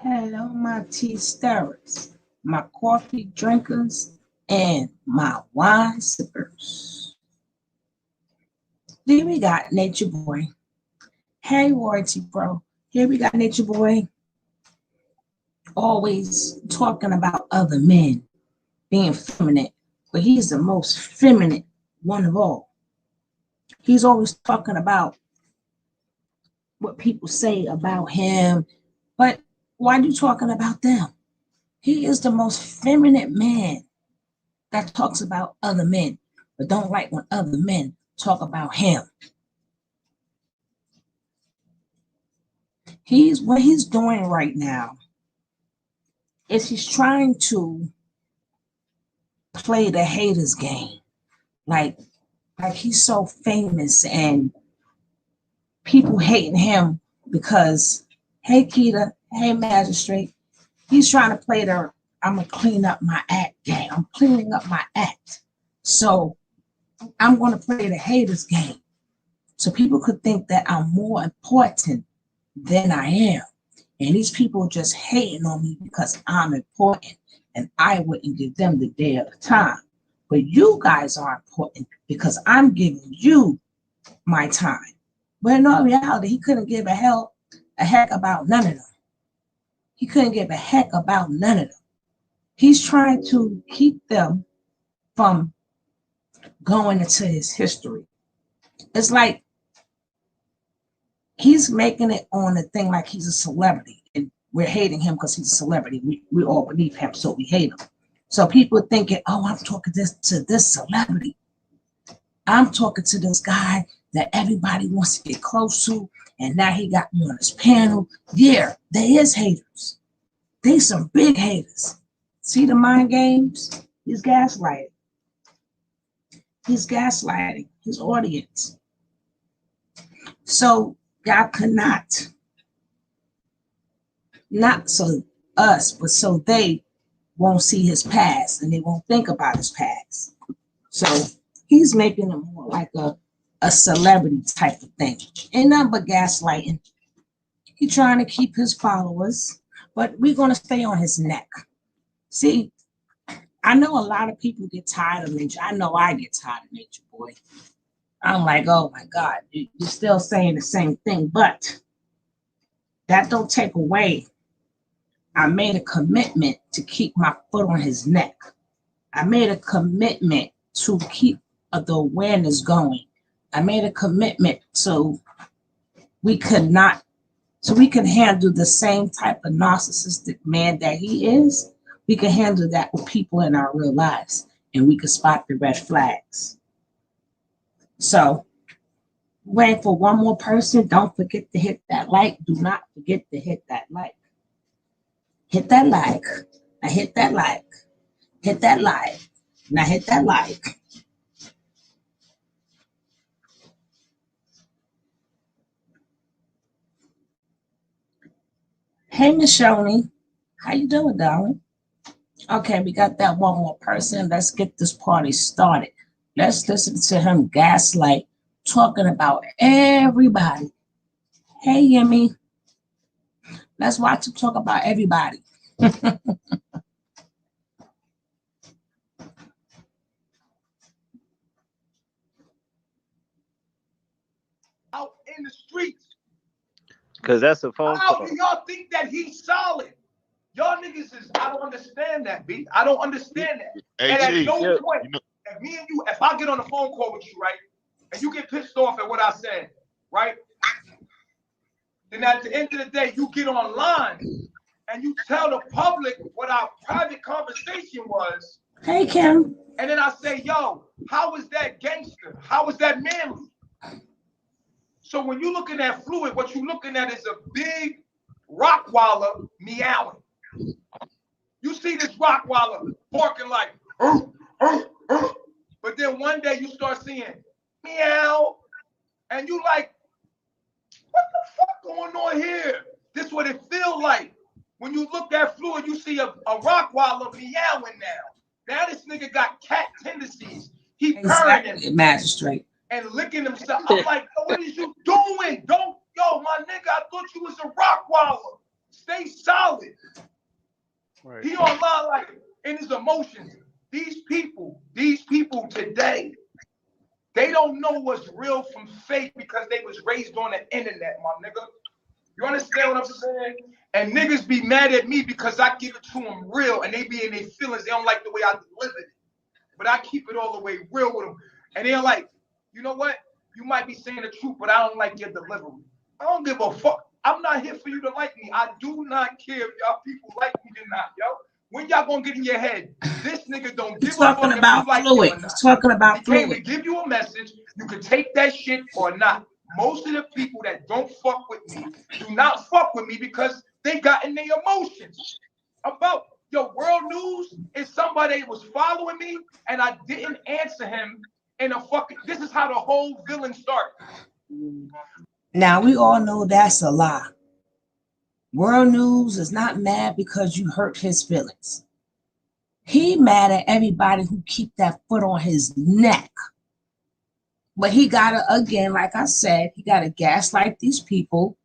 Hello, my tea stirrers, my coffee drinkers, and my wine sippers. Here we got Nature Boy. Hey, Royalty Pro. Here we got Nature Boy always talking about other men being feminine, but he's the most feminine one of all. He's always talking about what people say about him, but why are you talking about them? He is the most feminine man that talks about other men, but don't like when other men talk about him. What he's doing right now is he's trying to play the haters game. Like he's so famous and people hating him because, hey Keita, hey magistrate, he's trying to play the I'm gonna clean up my act game. I'm cleaning up my act. So I'm gonna play the haters game. So people could think that I'm more important than I am. And these people just hating on me because I'm important and I wouldn't give them the day of the time. But you guys are important because I'm giving you my time. But in all reality, he couldn't give a heck about none of them. He couldn't give a heck about none of them. He's trying to keep them from going into his history. It's like he's making it on a thing like he's a celebrity and we're hating him because he's a celebrity. We all believe him, so we hate him. So people thinking, oh, I'm talking to this celebrity. I'm talking to this guy that everybody wants to get close to, and now he got me on his panel. Yeah, they is haters. They some big haters. See the mind games? He's gaslighting. He's gaslighting his audience. So y'all cannot, not so us, but so they won't see his past and they won't think about his past. So he's making it more like a celebrity type of thing. Ain't nothing but gaslighting. He's trying to keep his followers, but we're going to stay on his neck. See, I know a lot of people get tired of Nature. I know I get tired of Nature Boy. I'm like, oh my God, you're still saying the same thing, but that don't take away. I made a commitment to keep my foot on his neck. I made a commitment to keep the awareness going. I made a commitment so we could handle the same type of narcissistic man that he is. We can handle that with people in our real lives and we can spot the red flags. So waiting for one more person. Don't forget to hit that like. Do not forget to hit that like. Hit that like. Now hit that like. Hit that like. Now hit that like. Hey, Miss Shoni. How you doing, darling? Okay, we got that one more person. Let's get this party started. Let's listen to him gaslight, talking about everybody. Hey, Yemi. Let's watch him talk about everybody. Out in the streets. Because that's a phone How call. do y'all think that he's solid? Y'all niggas is, I don't understand that, B. I don't understand that. Hey, and G, at no yeah, point, if me and you, if I get on a phone call with you, right, and you get pissed off at what I said, right, then at the end of the day, you get online and you tell the public what our private conversation was. Hey, Kim. And then I say, yo, how is that gangster? How is that manly? So when you're looking at Fluid, what you're looking at is a big Rottweiler meowing. You see this Rottweiler barking like, but then one day you start seeing meow, and you like, what the fuck going on here? This is what it feels like. When you look at Fluid, you see a Rottweiler meowing now. Now this nigga got cat tendencies. He purring him. Magistrate. And licking himself. I'm like, yo, what is you doing? Don't, yo, my nigga, I thought you was a Rottweiler. Stay stay solid. Right. He online like in his emotions. These people today, they don't know what's real from fake because they was raised on the internet, my nigga. You understand what I'm saying? And niggas be mad at me because I give it to them real and they be in their feelings. They don't like the way I deliver it. But I keep it all the way real with them. And they're like, you know what? You might be saying the truth, but I don't like your delivery. I don't give a fuck. I'm not here for you to like me. I do not care if y'all people like me or not, yo. When y'all gonna get in your head, this nigga don't give a fuck if you like him or not. He's talking about He came to fluid. give you a message. You can take that shit or not. Most of the people that don't fuck with me do not fuck with me because they got in their emotions. About your world news is somebody that was following me and I didn't answer him in a fucking. This is how the whole villain started. Now we all know that's a lie. World News is not mad because you hurt his feelings. He mad at everybody who keep that foot on his neck. But he gotta, again, like I said, he gotta gaslight these people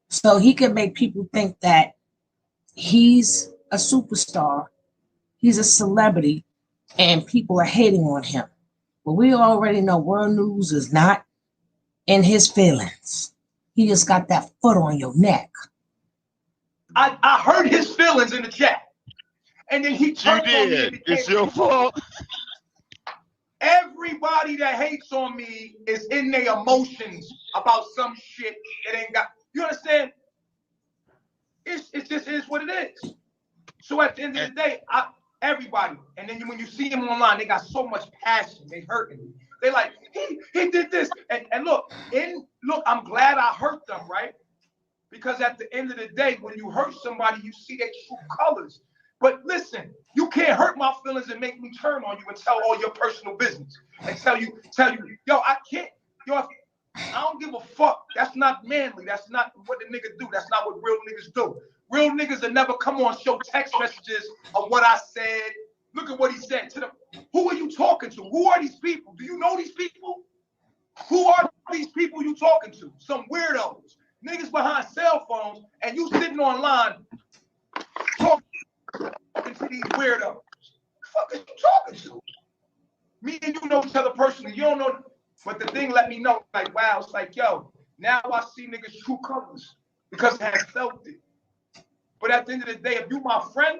so he can make people think that he's a superstar, he's a celebrity, and people are hating on him. But we already know World News is not in his feelings. He just got that foot on your neck. I hurt his feelings in the chat. And then he turned on me and became. It's your fault. Everybody that hates on me is in their emotions about some shit that ain't got. You understand? It just is what it is. So at the end of the day, everybody, and then when you see them online, they got so much passion. They hurting me. They like he did this, and look, I'm glad I hurt them, right? Because at the end of the day, when you hurt somebody, you see their true colors. But listen, you can't hurt my feelings and make me turn on you and tell all your personal business and tell you, yo, I can't, yo, I don't give a fuck. That's not manly. That's not what the niggas do. That's not what real niggas do. Real niggas will never come on show text messages of what I said. Look at what he said to them. Who are you talking to? Who are these people? Do you know these people? Who are these people you talking to? Some weirdos. Niggas behind cell phones and you sitting online talking to these weirdos. The fuck are you talking to? Me and you know each other personally. You don't know. But the thing let me know, like, wow, it's like, yo, now I see niggas' true colors because I have felt it. But at the end of the day, if you my friend,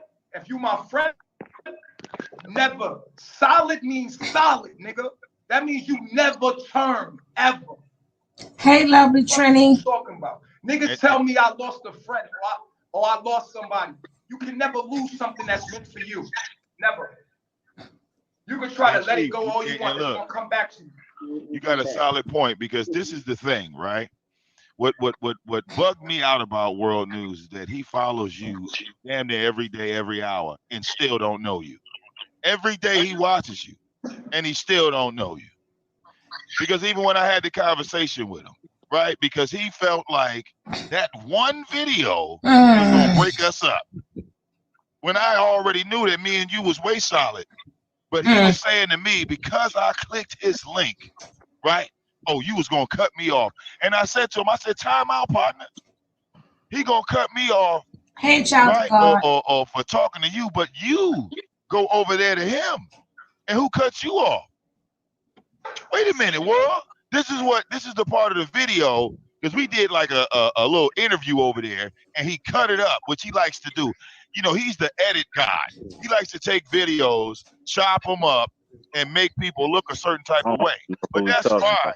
never. Solid means solid, nigga. That means you never turn, ever. Hey, lovely What are Trini. you talking about? Niggas tell me I lost a friend or I lost somebody. You can never lose something that's meant for you. Never. You can try to let it go all you want. It's gonna come back to you. You got a solid point because this is the thing, right? What bugged me out about World News is that he follows you damn near every day, every hour, and still don't know you. Every day he watches you, and he still don't know you. Because even when I had the conversation with him, right? Because he felt like that one video was gonna break us up. When I already knew that me and you was way solid. But he was saying to me, because I clicked his link, right? Oh, you was gonna cut me off. And I said to him, I said, time out, partner. He gonna cut me off, Hey, child right? of God. Or for talking to you, but you go over there to him. And who cuts you off? Wait a minute, world. This is the part of the video, because we did like a little interview over there, and he cut it up, which he likes to do. You know, he's the edit guy. He likes to take videos, chop them up, and make people look a certain type of way. But that's fine.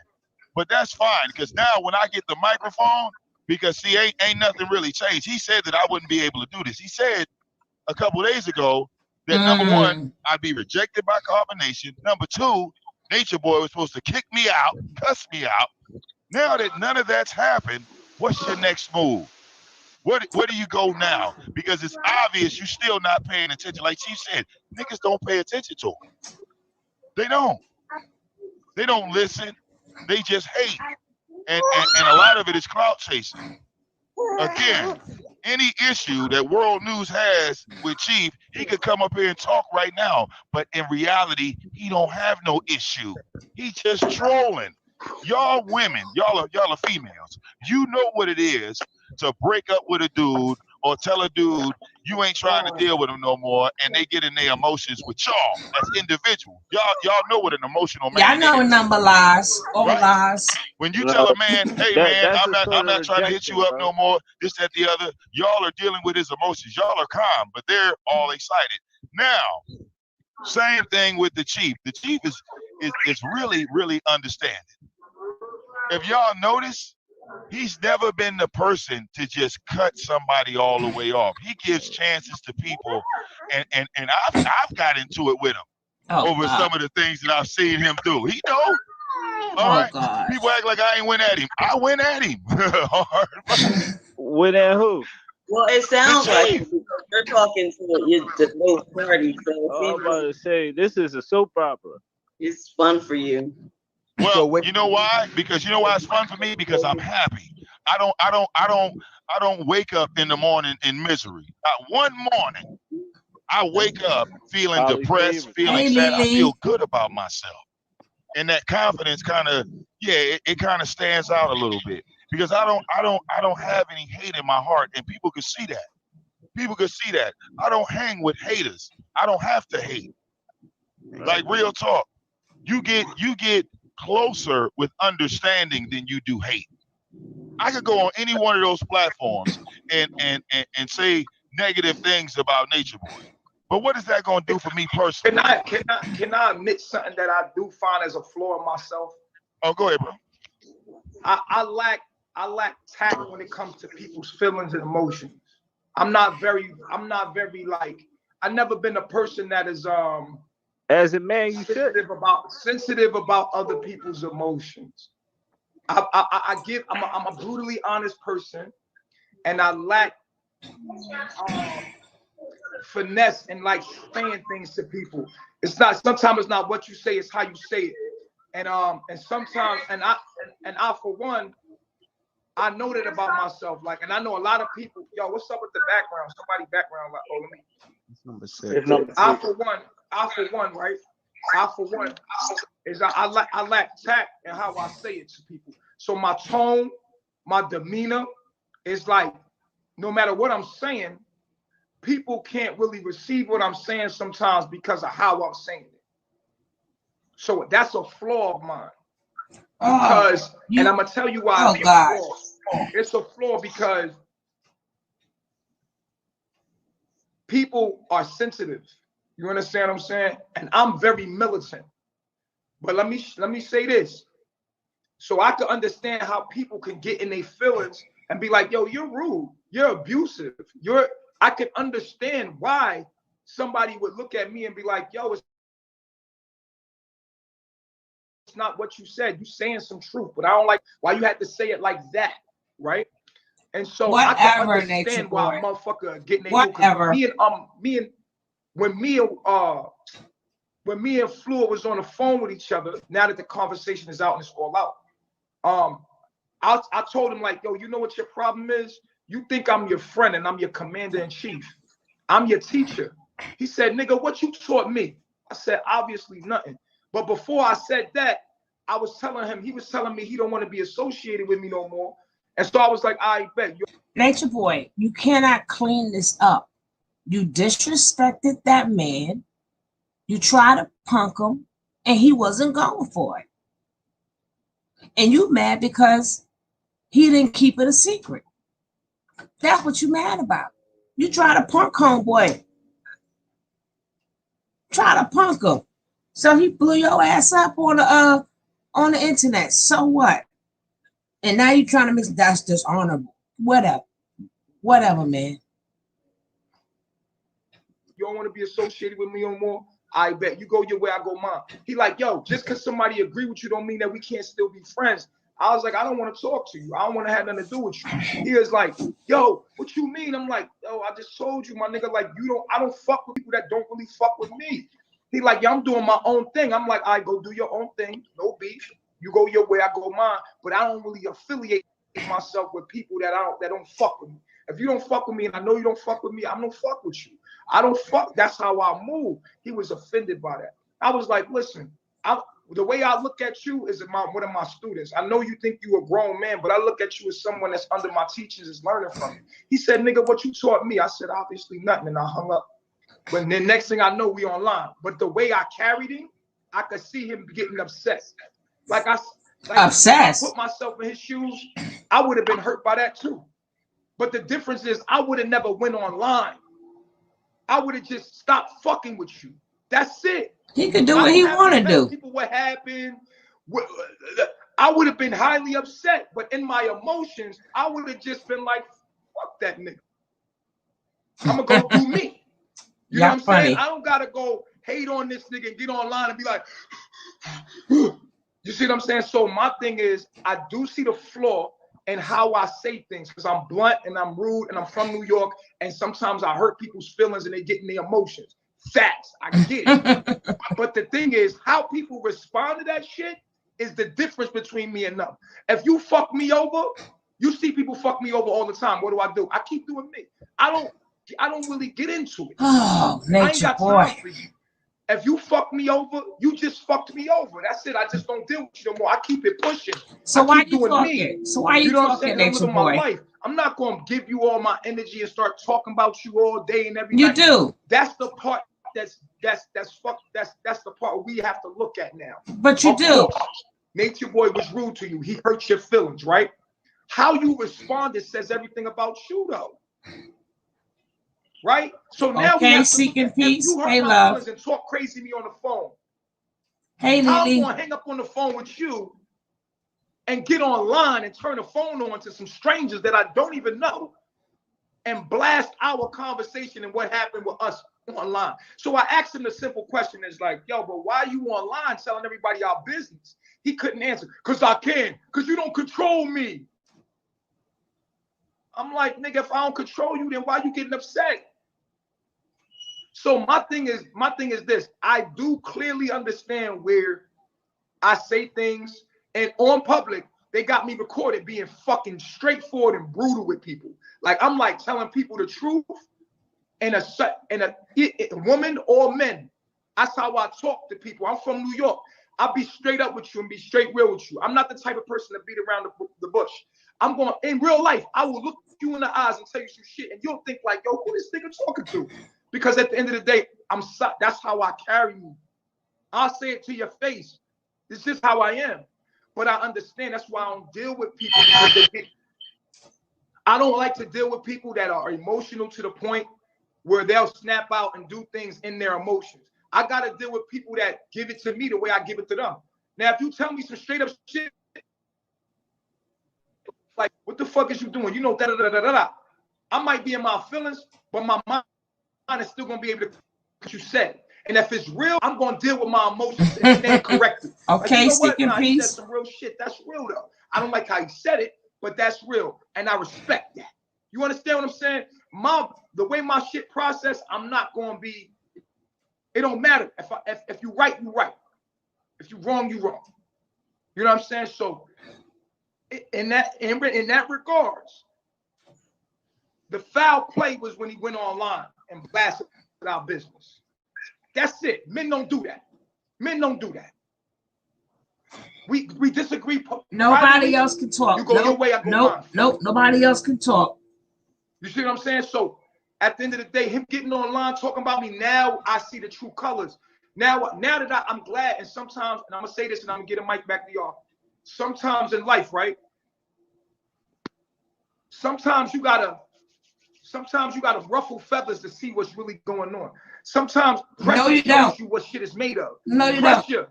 But that's fine, because now when I get the microphone, because see, ain't nothing really changed. He said that I wouldn't be able to do this. He said a couple days ago that number one, I'd be rejected by Carbonation. Number two, NATUREBOY was supposed to kick me out, cuss me out. Now that none of that's happened, what's your next move? Where do you go now? Because it's obvious you're still not paying attention. Like Chief said, niggas don't pay attention to them. They don't. They don't listen. They just hate. And a lot of it is clout chasing. Again, any issue that World News has with Chief, he could come up here and talk right now. But in reality, he don't have no issue. He just trolling. Y'all women, y'all are females. You know what it is to break up with a dude or tell a dude you ain't trying to deal with them no more, and they get in their emotions with y'all as individuals. Y'all know what an emotional man Yeah, I know a is. number lies, all Right. lies. When you tell a man, hey man, that's I'm a sort not of trying to hit you rejection, up bro. no more, this, that, the other, y'all are dealing with his emotions. Y'all are calm, but they're all excited. Now, same thing with the chief. The chief is really, really understanding. If y'all notice, he's never been the person to just cut somebody all the way off. He gives chances to people, and I've got into it with him over some of the things that I've seen him do. He know. All right. God. People act like I ain't went at him. I went at him. With that who? Well, it sounds The like chief. you're talking to both parties, so it Oh, I'm seems about like to say this is a soap opera. it's fun for you. Well, you know why? Because you know why it's fun for me? Because I'm happy. I don't wake up in the morning in misery. One morning, I wake up feeling Holly depressed, Favors. feeling Hey, sad. I Lily. feel good about myself. And that confidence kind of, it kind of stands out a little bit. Because I don't have any hate in my heart, and people can see that. People can see that. I don't hang with haters. I don't have to hate. Like real talk. You get closer with understanding than you do hate. I could go on any one of those platforms and say negative things about Nature Boy. But what is that going to do for me personally? Can I admit something that I do find as a flaw in myself? Oh, go ahead, bro. I lack tact when it comes to people's feelings and emotions. I'm not very like, I've never been a person that is As a man, you should. sensitive about other people's emotions. I'm a brutally honest person, and I lack finesse and like saying things to people. Sometimes it's not what you say, it's how you say it. And sometimes I for one, I know that about myself. Like, and I know a lot of people. Yo, what's up with the background? Somebody background like, oh, let me. Number 6. I for one, right? I for one is I lack tact in how I say it to people. So my tone, my demeanor is like, no matter what I'm saying, people can't really receive what I'm saying sometimes because of how I'm saying it. So that's a flaw of mine. Because, and I'm gonna tell you why. It's a flaw because people are sensitive. You understand what I'm saying? And I'm very militant. But let me say this, so I can understand how people can get in their feelings and be like, "Yo, you're rude, you're abusive, I can understand why somebody would look at me and be like, "Yo, it's not what you said. You're saying some truth, but I don't like why you had to say it like that, right?" And so I can understand why a motherfucker getting when me and Fleur was on the phone with each other, now that the conversation is out and it's all out, I told him, like, yo, you know what your problem is? You think I'm your friend and I'm your commander in chief. I'm your teacher. He said, nigga, what you taught me? I said, obviously nothing. But before I said that, I was telling him, he was telling me he don't want to be associated with me no more. And so I was like, I bet. Nature Boy, you cannot clean this up. You disrespected that man. You tried to punk him, and he wasn't going for it. And you mad because he didn't keep it a secret. That's what you mad about. You try to punk homeboy. Try to punk him. So he blew your ass up on the internet. So what? And now you're trying to make that's dishonorable. Whatever, man. You don't want to be associated with me no more? I bet. You go your way, I go mine. He like, yo, just because somebody agree with you don't mean that we can't still be friends. I was like, I don't want to talk to you. I don't want to have nothing to do with you. He was like, yo, what you mean? I'm like, yo, I just told you, my nigga, like, I don't fuck with people that don't really fuck with me. He like, yeah, I'm doing my own thing. I'm like, I go do your own thing. No beef. You go your way, I go mine. But I don't really affiliate myself with people that don't fuck with me. If you don't fuck with me and I know you don't fuck with me, I don't fuck with you. I don't fuck. That's how I move. He was offended by that. I was like, listen, the way I look at you is one of my students. I know you think you a grown man, but I look at you as someone that's under my teachings, is learning from you. He said, nigga, what you taught me? I said, obviously nothing, and I hung up. But then next thing I know, we online. But the way I carried him, I could see him getting upset. Like obsessed. If I put myself in his shoes, I would have been hurt by that too. But the difference is I would have never went online. I would have just stopped fucking with you. That's it. He could do what he want to do. People, what happened? I would have been highly upset, but in my emotions, I would have just been like, "Fuck that nigga. I'm gonna go do me." You know what I'm saying? I don't gotta go hate on this nigga and get online and be like, you see what I'm saying? So my thing is, I do see the flaw in how I say things because I'm blunt and I'm rude and I'm from New York, and sometimes I hurt people's feelings and they get in their emotions. Facts, I get it. But the thing is, how people respond to that shit is the difference between me and them. If you fuck me over, you see people fuck me over all the time. What do? I keep doing me. I don't really get into it. Oh, Nature Boy. For you. If you fuck me over, you just fucked me over. That's it. I just don't deal with you no more. I keep it pushing. So why you talking? So why you talking, Nature Boy? Life. I'm not going to give you all my energy and start talking about you all day and every night. You do. That's the part that's the part we have to look at now. But you do. Nature Boy was rude to you. He hurt your feelings, right? How you responded says everything about you, though. Right? So now we have to seeking peace. You hurt hey, my love. feelings and talk crazy to me on the phone. Hey, I'm Lily. going to hang up on the phone with you and get online and turn the phone on to some strangers that I don't even know and blast our conversation and what happened with us online. So I asked him the simple question. It's like, yo, but why are you online telling everybody our business? He couldn't answer. Because I can. Because you don't control me. I'm like, nigga, if I don't control you, then why you getting upset? So my thing is this. I do clearly understand where I say things, and on public, they got me recorded being fucking straightforward and brutal with people. Like I'm like telling people the truth, and a woman or men. That's how I talk to people. I'm from New York. I'll be straight up with you and be straight real with you. I'm not the type of person to beat around the bush. I'm going in real life. I will look you in the eyes and tell you some shit, and you'll think like, yo, who this nigga talking to? Because at the end of the day, that's how I carry you. I'll say it to your face. It's just how I am. But I understand that's why I don't deal with people because I don't like to deal with people that are emotional to the point where they'll snap out and do things in their emotions. I gotta deal with people that give it to me the way I give it to them. Now, if you tell me some straight up shit, like, what the fuck is you doing? You know, da da da da da. I might be in my feelings, but my mind is still gonna be able to what you said. And if it's real, I'm gonna deal with my emotions and stand corrected. Okay, like, you know peace. He said some real shit. That's real though. I don't like how he said it, but that's real, and I respect that. You understand what I'm saying? The way my shit process, I'm not gonna be. It don't matter if you right, you right. If you wrong, you wrong. You know what I'm saying? So, in that regards, the foul play was when he went online and blasted our business. That's it. Men don't do that. Men don't do that. We disagree. Nobody else can talk. You go your way, I go mine. Nope. Nobody else can talk. You see what I'm saying? So at the end of the day, him getting online talking about me, now I see the true colors. Now that I'm glad, and sometimes, and I'm gonna say this, and I'm gonna get a mic back to y'all. Sometimes in life, right? Sometimes you gotta ruffle feathers to see what's really going on. Sometimes pressure tells you what shit is made of. No, you pressure. don't.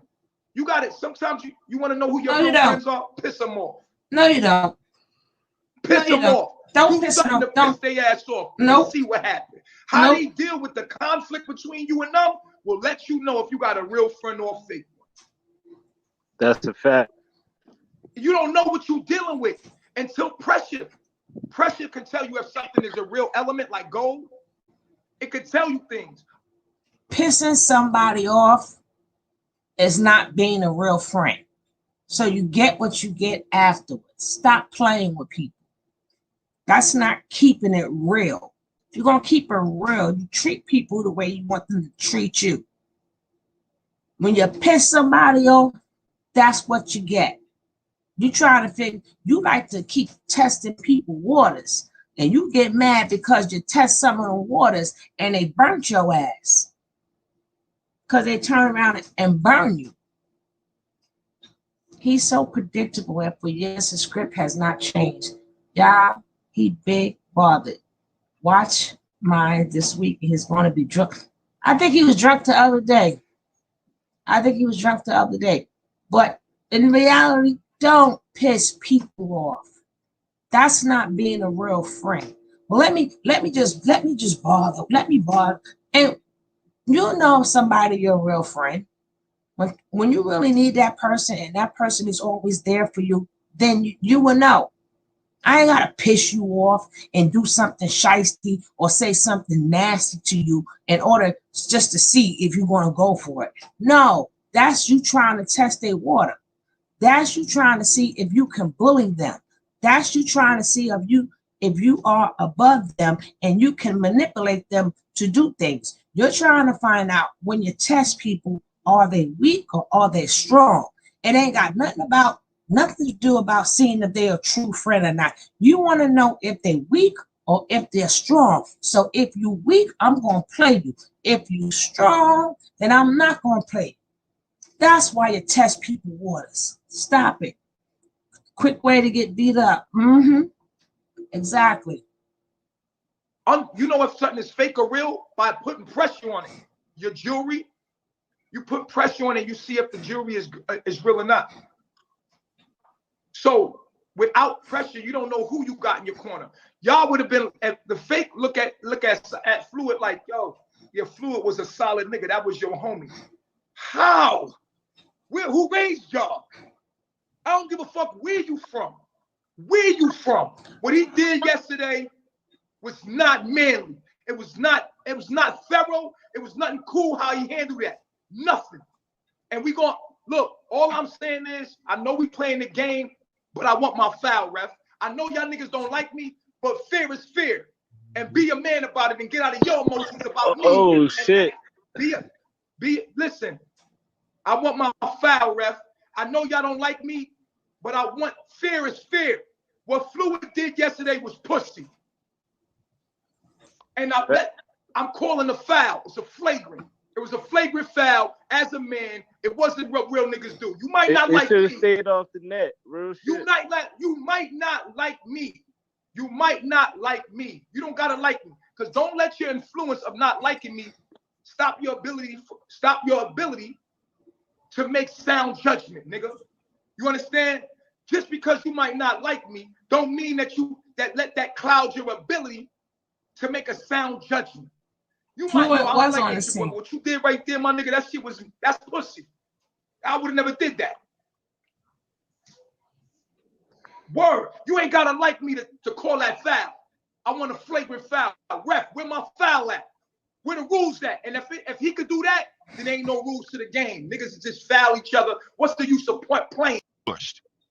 You got it. Sometimes you want to know who your real friends are. Piss them off. No, you don't. Piss them off. Don't piss them off. Piss their ass off. No. See what happened. How they deal with the conflict between you and them will let you know if you got a real friend or a fake one. That's a fact. You don't know what you're dealing with until pressure can tell you if something is a real element like gold. It could tell you things. Pissing somebody off is not being a real friend. So you get what you get afterwards. Stop playing with people. That's not keeping it real. If you're going to keep it real, you treat people the way you want them to treat you. When you piss somebody off, That's what you get. You trying to figure, you like to keep testing people waters, and you get mad because you test some of the waters and they burnt your ass. Because they turn around and burn you. He's so predictable, and for years his script has not changed. Y'all, he big bothered. Watch mine this week. He's going to be drunk. I think he was drunk the other day. But in reality, don't piss people off. That's not being a real friend. Well, let me just bother. Let me bother. And you'll know somebody you're a real friend. When you really need that person and that person is always there for you, then you will know. I ain't gotta piss you off and do something shysty or say something nasty to you in order just to see if you're gonna go for it. No, that's you trying to test their water. That's you trying to see if you can bully them. That's you trying to see if you are above them and you can manipulate them to do things. You're trying to find out when you test people, are they weak or are they strong? It ain't got nothing to do about seeing if they're a true friend or not. You want to know if they're weak or if they're strong. So if you weak, I'm going to play you. If you strong, then I'm not going to play you. That's why you test people waters. Stop it. Quick way to get beat up. Exactly. You know if something is fake or real? By putting pressure on it. Your jewelry, you put pressure on it, you see if the jewelry is real or not. So without pressure, you don't know who you got in your corner. Y'all would have been at the fake look at Fluid like, yo, your Fluid was a solid nigga. That was your homie. How? Who raised y'all? I don't give a fuck where you from. Where you from? What he did yesterday was not manly. It was not thorough. It was nothing cool how he handled that. Nothing. And we going, look, all I'm saying is, I know we playing the game, but I want my foul, ref. I know y'all niggas don't like me, but fear is fear. And be a man about it and get out of your emotions about me. Oh, shit. Listen, I want my foul, ref. I know y'all don't like me, but I want fear is fear. What Fluid did yesterday was pussy. And I'm calling a foul. It's a flagrant. It was a flagrant foul as a man. It wasn't what real niggas do. You might not like me. It should have stayed off the net. Real shit. You might not like me. You might not like me. You don't gotta like me. Because don't let your influence of not liking me stop your ability to make sound judgment, nigga. You understand? Just because you might not like me, don't mean that let that cloud your ability to make a sound judgment. You might know I don't like that shit, but what you did right there, my nigga, that's pussy. I would have never did that. Word, you ain't gotta like me to call that foul. I want a flagrant foul. Ref, where my foul at? Where the rules at? And if he could do that, then there ain't no rules to the game. Niggas just foul each other. What's the use of playing?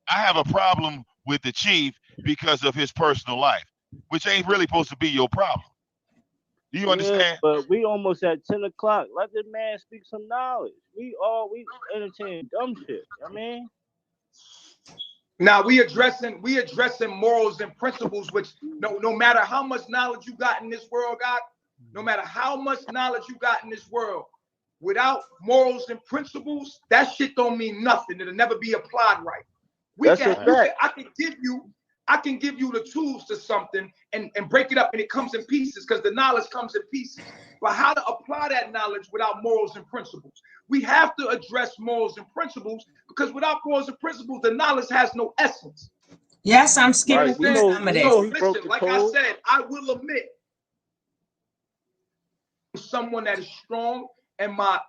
I have a problem with the chief because of his personal life, which ain't really supposed to be your problem. Do you understand? But we almost at 10 o'clock. Let the man speak some knowledge. We entertain dumb shit. I mean, now we addressing morals and principles, which no matter how much knowledge you got in this world, God, no matter how much knowledge you got in this world, without morals and principles, that shit don't mean nothing. It'll never be applied right. I can give you the tools to something and break it up, and it comes in pieces because the knowledge comes in pieces. But how to apply that knowledge without morals and principles? We have to address morals and principles because without morals and principles, the knowledge has no essence. Yes, I'm skipping some of this. So listen, like I said, I will admit someone that is strong and my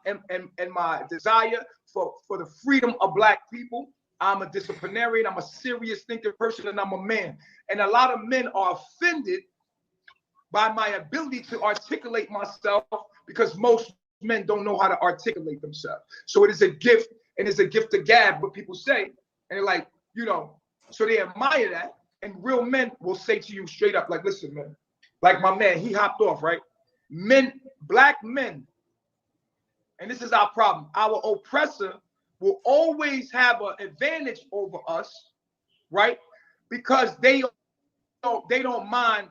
desire for the freedom of Black people. I'm a disciplinarian, I'm a serious thinking person, and I'm a man. And a lot of men are offended by my ability to articulate myself because most men don't know how to articulate themselves. So it is a gift, and it's a gift to gab, what people say. And they're like, so they admire that. And real men will say to you straight up, like, listen, man, like my man, he hopped off, right? Men, Black men, and this is our problem. Our oppressor will always have an advantage over us, right? Because they don't mind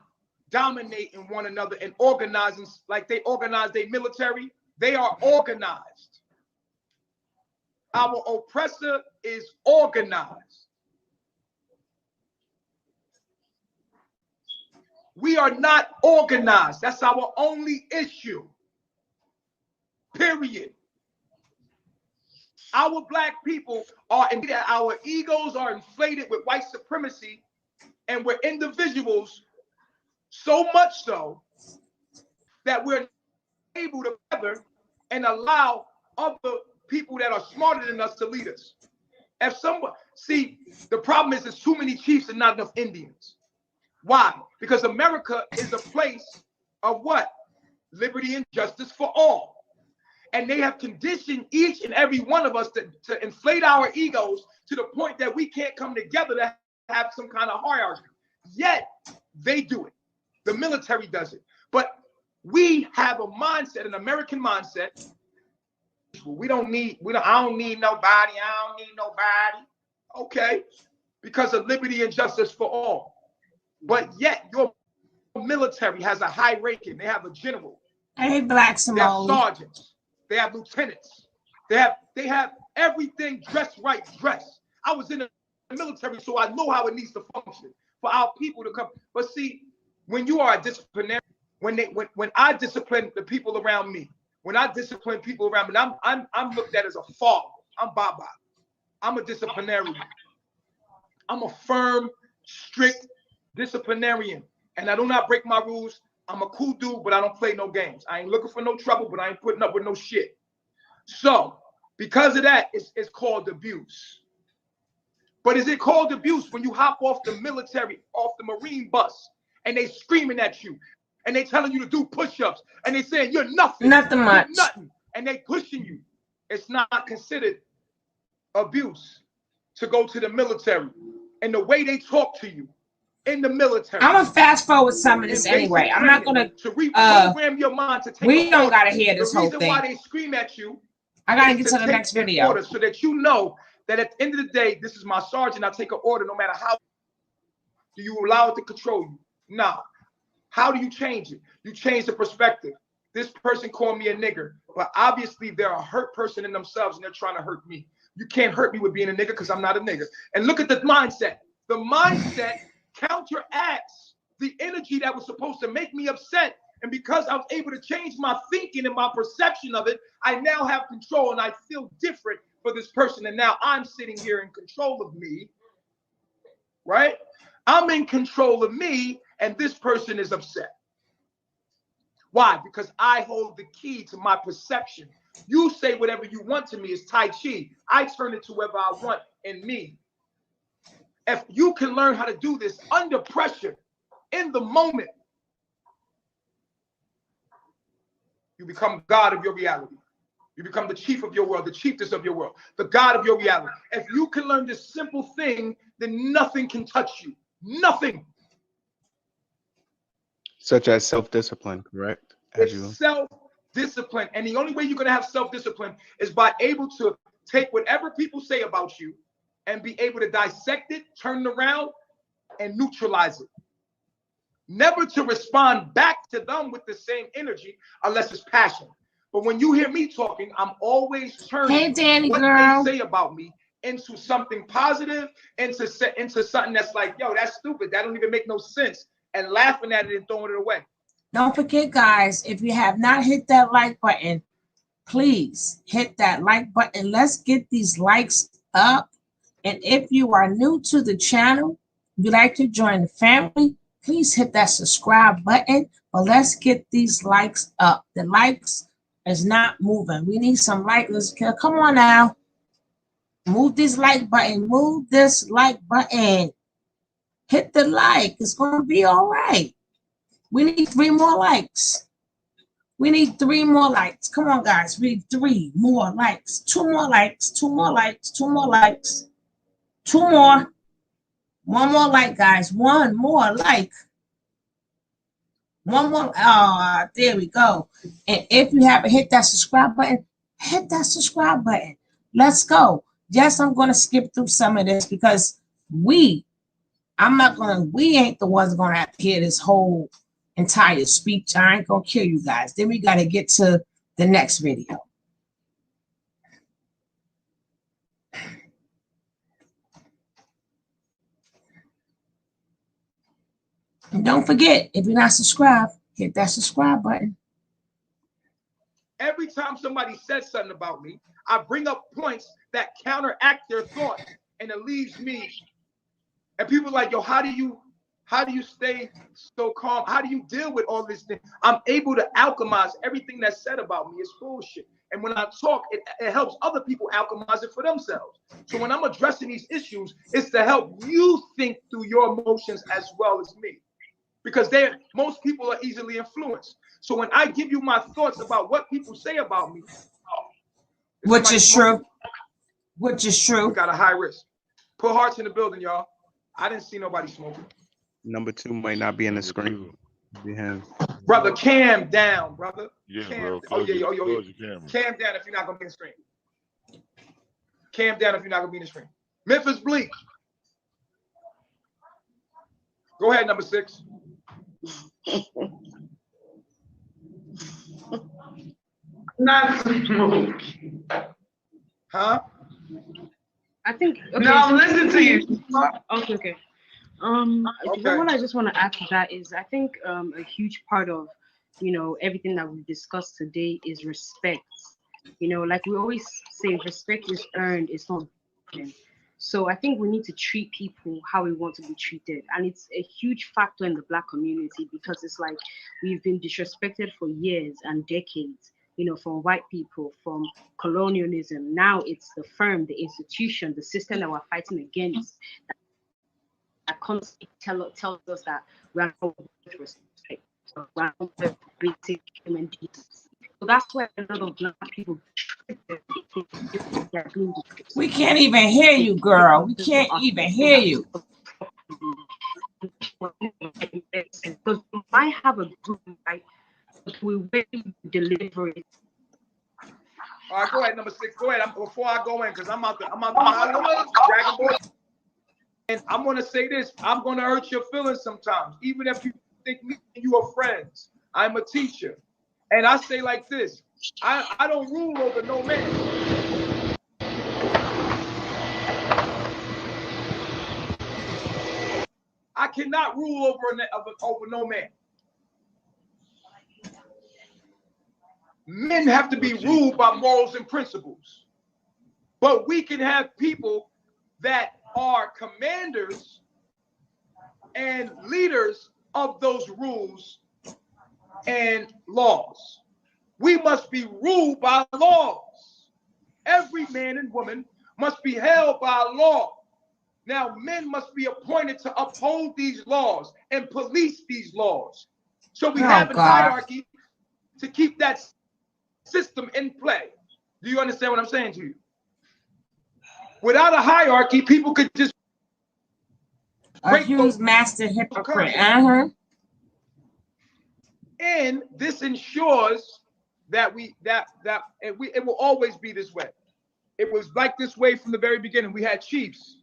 dominating one another and organizing like they organize their military. They are organized. Our oppressor is organized. We are not organized. That's our only issue. Period. Our black people are, our egos are inflated with white supremacy, and we're individuals so much so that we're able to gather and allow other people that are smarter than us to lead us. If someone, see, the problem is there's too many chiefs and not enough Indians. Why? Because America is a place of what? Liberty and justice for all. And they have conditioned each and every one of us to inflate our egos to the point that we can't come together to have some kind of hierarchy. Yet they do it. The military does it. But we have a mindset, an American mindset. I don't need nobody. I don't need nobody. Okay. Because of liberty and justice for all. But yet your military has a high ranking. They have a general. Hey, Black They have Simone. sergeants. They have lieutenants. They have everything dressed right, dressed. I was in the military, so I know how it needs to function for our people to come. But see, when you are a disciplinarian, when I discipline the people around me, when I discipline people around me, I'm looked at as a father. I'm Baba. I'm a disciplinarian. I'm a firm, strict disciplinarian, and I do not break my rules. I'm a cool dude, but I don't play no games. I ain't looking for no trouble, but I ain't putting up with no shit. So, because of that, it's called abuse. But is it called abuse when you hop off the military, off the Marine bus, and they screaming at you, and they telling you to do push-ups, and they saying you're nothing, Nothing much, you're nothing, and they pushing you? It's not considered abuse to go to the military, and the way they talk to you in the military. I'm gonna fast forward some of this anyway. I'm not gonna to reprogram your mind to take. We don't gotta hear this whole thing. The reason why they scream at you, I gotta get to the next video, so that you know that at the end of the day, this is my sergeant. I take an order, no matter how. Do you allow it to control you? No. How do you change it? You change the perspective. This person called me a nigger, but obviously they're a hurt person in themselves, and they're trying to hurt me. You can't hurt me with being a nigger because I'm not a nigger. And look at the mindset. The mindset counteracts the energy that was supposed to make me upset. And because I was able to change my thinking and my perception of it, I now have control, and I feel different for this person. And now I'm sitting here in control of me, right? I'm in control of me, and this person is upset. Why? Because I hold the key to my perception. You say whatever you want to me is Tai Chi. I turn it to whatever I want in me. If you can learn how to do this under pressure, in the moment, you become God of your reality. You become the chief of your world, the chiefess of your world, the God of your reality. If you can learn this simple thing, then nothing can touch you. Nothing. Such as self-discipline, correct? It's self-discipline. And the only way you're going to have self-discipline is by able to take whatever people say about you and be able to dissect it, turn it around, and neutralize it. Never to respond back to them with the same energy unless it's passion. But when you hear me talking, I'm always turning what they say about me into something positive, into something that's like, yo, that's stupid. That don't even make no sense. And laughing at it and throwing it away. Don't forget, guys, if you have not hit that like button, please hit that like button. Let's get these likes up. And if you are new to the channel, you'd like to join the family, please hit that subscribe button. But let's get these likes up. The likes is not moving. We need some likes. Come on now. Move this like button. Move this like button. Hit the like. It's going to be all right. We need 3 more likes. We need 3 more likes. Come on, guys. We need 3 more likes. 2 more likes. 2 more likes. 2 more likes. 2 more. 1 more like, guys. 1 more like. 1 more. Oh, there we go. And if you haven't hit that subscribe button, hit that subscribe button. Let's go. Yes, I'm going to skip through some of this because we ain't the ones going to have to hear this whole entire speech. I ain't going to kill you guys. Then we got to get to the next video. And don't forget, if you're not subscribed, hit that subscribe button. Every time somebody says something about me, I bring up points that counteract their thought, and it leaves me. And people are like, yo, how do you stay so calm? How do you deal with all this thing? I'm able to alchemize everything that's said about me. It's bullshit. And when I talk, it helps other people alchemize it for themselves. So when I'm addressing these issues, it's to help you think through your emotions as well as me. Because most people are easily influenced. So when I give you my thoughts about what people say about me, which is true. Which is true. We got a high risk. Put hearts in the building, y'all. I didn't see nobody smoking. Number 2 might not be in the screen. Brother, cam down, brother. Yeah, Cam. bro. Oh, yeah. Close your camera. Cam down if you're not gonna be in the screen. Cam down if you're not gonna be in the screen. Memphis Bleak. Go ahead, number 6. Not smoke. Huh? I think. Okay, no, listen to you. Okay. What I just want to add to that is I think a huge part of everything that we discussed today is respect. Like we always say, respect is earned, it's not given. So I think we need to treat people how we want to be treated, and it's a huge factor in the Black community because it's like we've been disrespected for years and decades. From white people, from colonialism. Now it's the firm, the institution, the system that we're fighting against that constantly tells us that we are not worth respect, so we are not worth basic human decency. So that's why a lot of Black people we can't even hear you, girl. We can't even hear you. Because we might have a group, right? But we really deliver it. All right, go ahead, number 6. Go ahead. Before I go in, because I'm out there. Dragon Ball. And I'm gonna say this. I'm gonna hurt your feelings sometimes, even if you think me and you are friends. I'm a teacher, and I say like this: I don't rule over no man. I cannot rule over no man. Men have to be ruled by morals and principles. But we can have people that are commanders and leaders of those rules and laws. We must be ruled by laws. Every man and woman must be held by law. Now, men must be appointed to uphold these laws and police these laws. So we have a hierarchy to keep that system in play. Do you understand what I'm saying to you? Without a hierarchy, people could just accuse master hypocrite. And this ensures that it will always be this way. It was like this way from the very beginning. We had chiefs.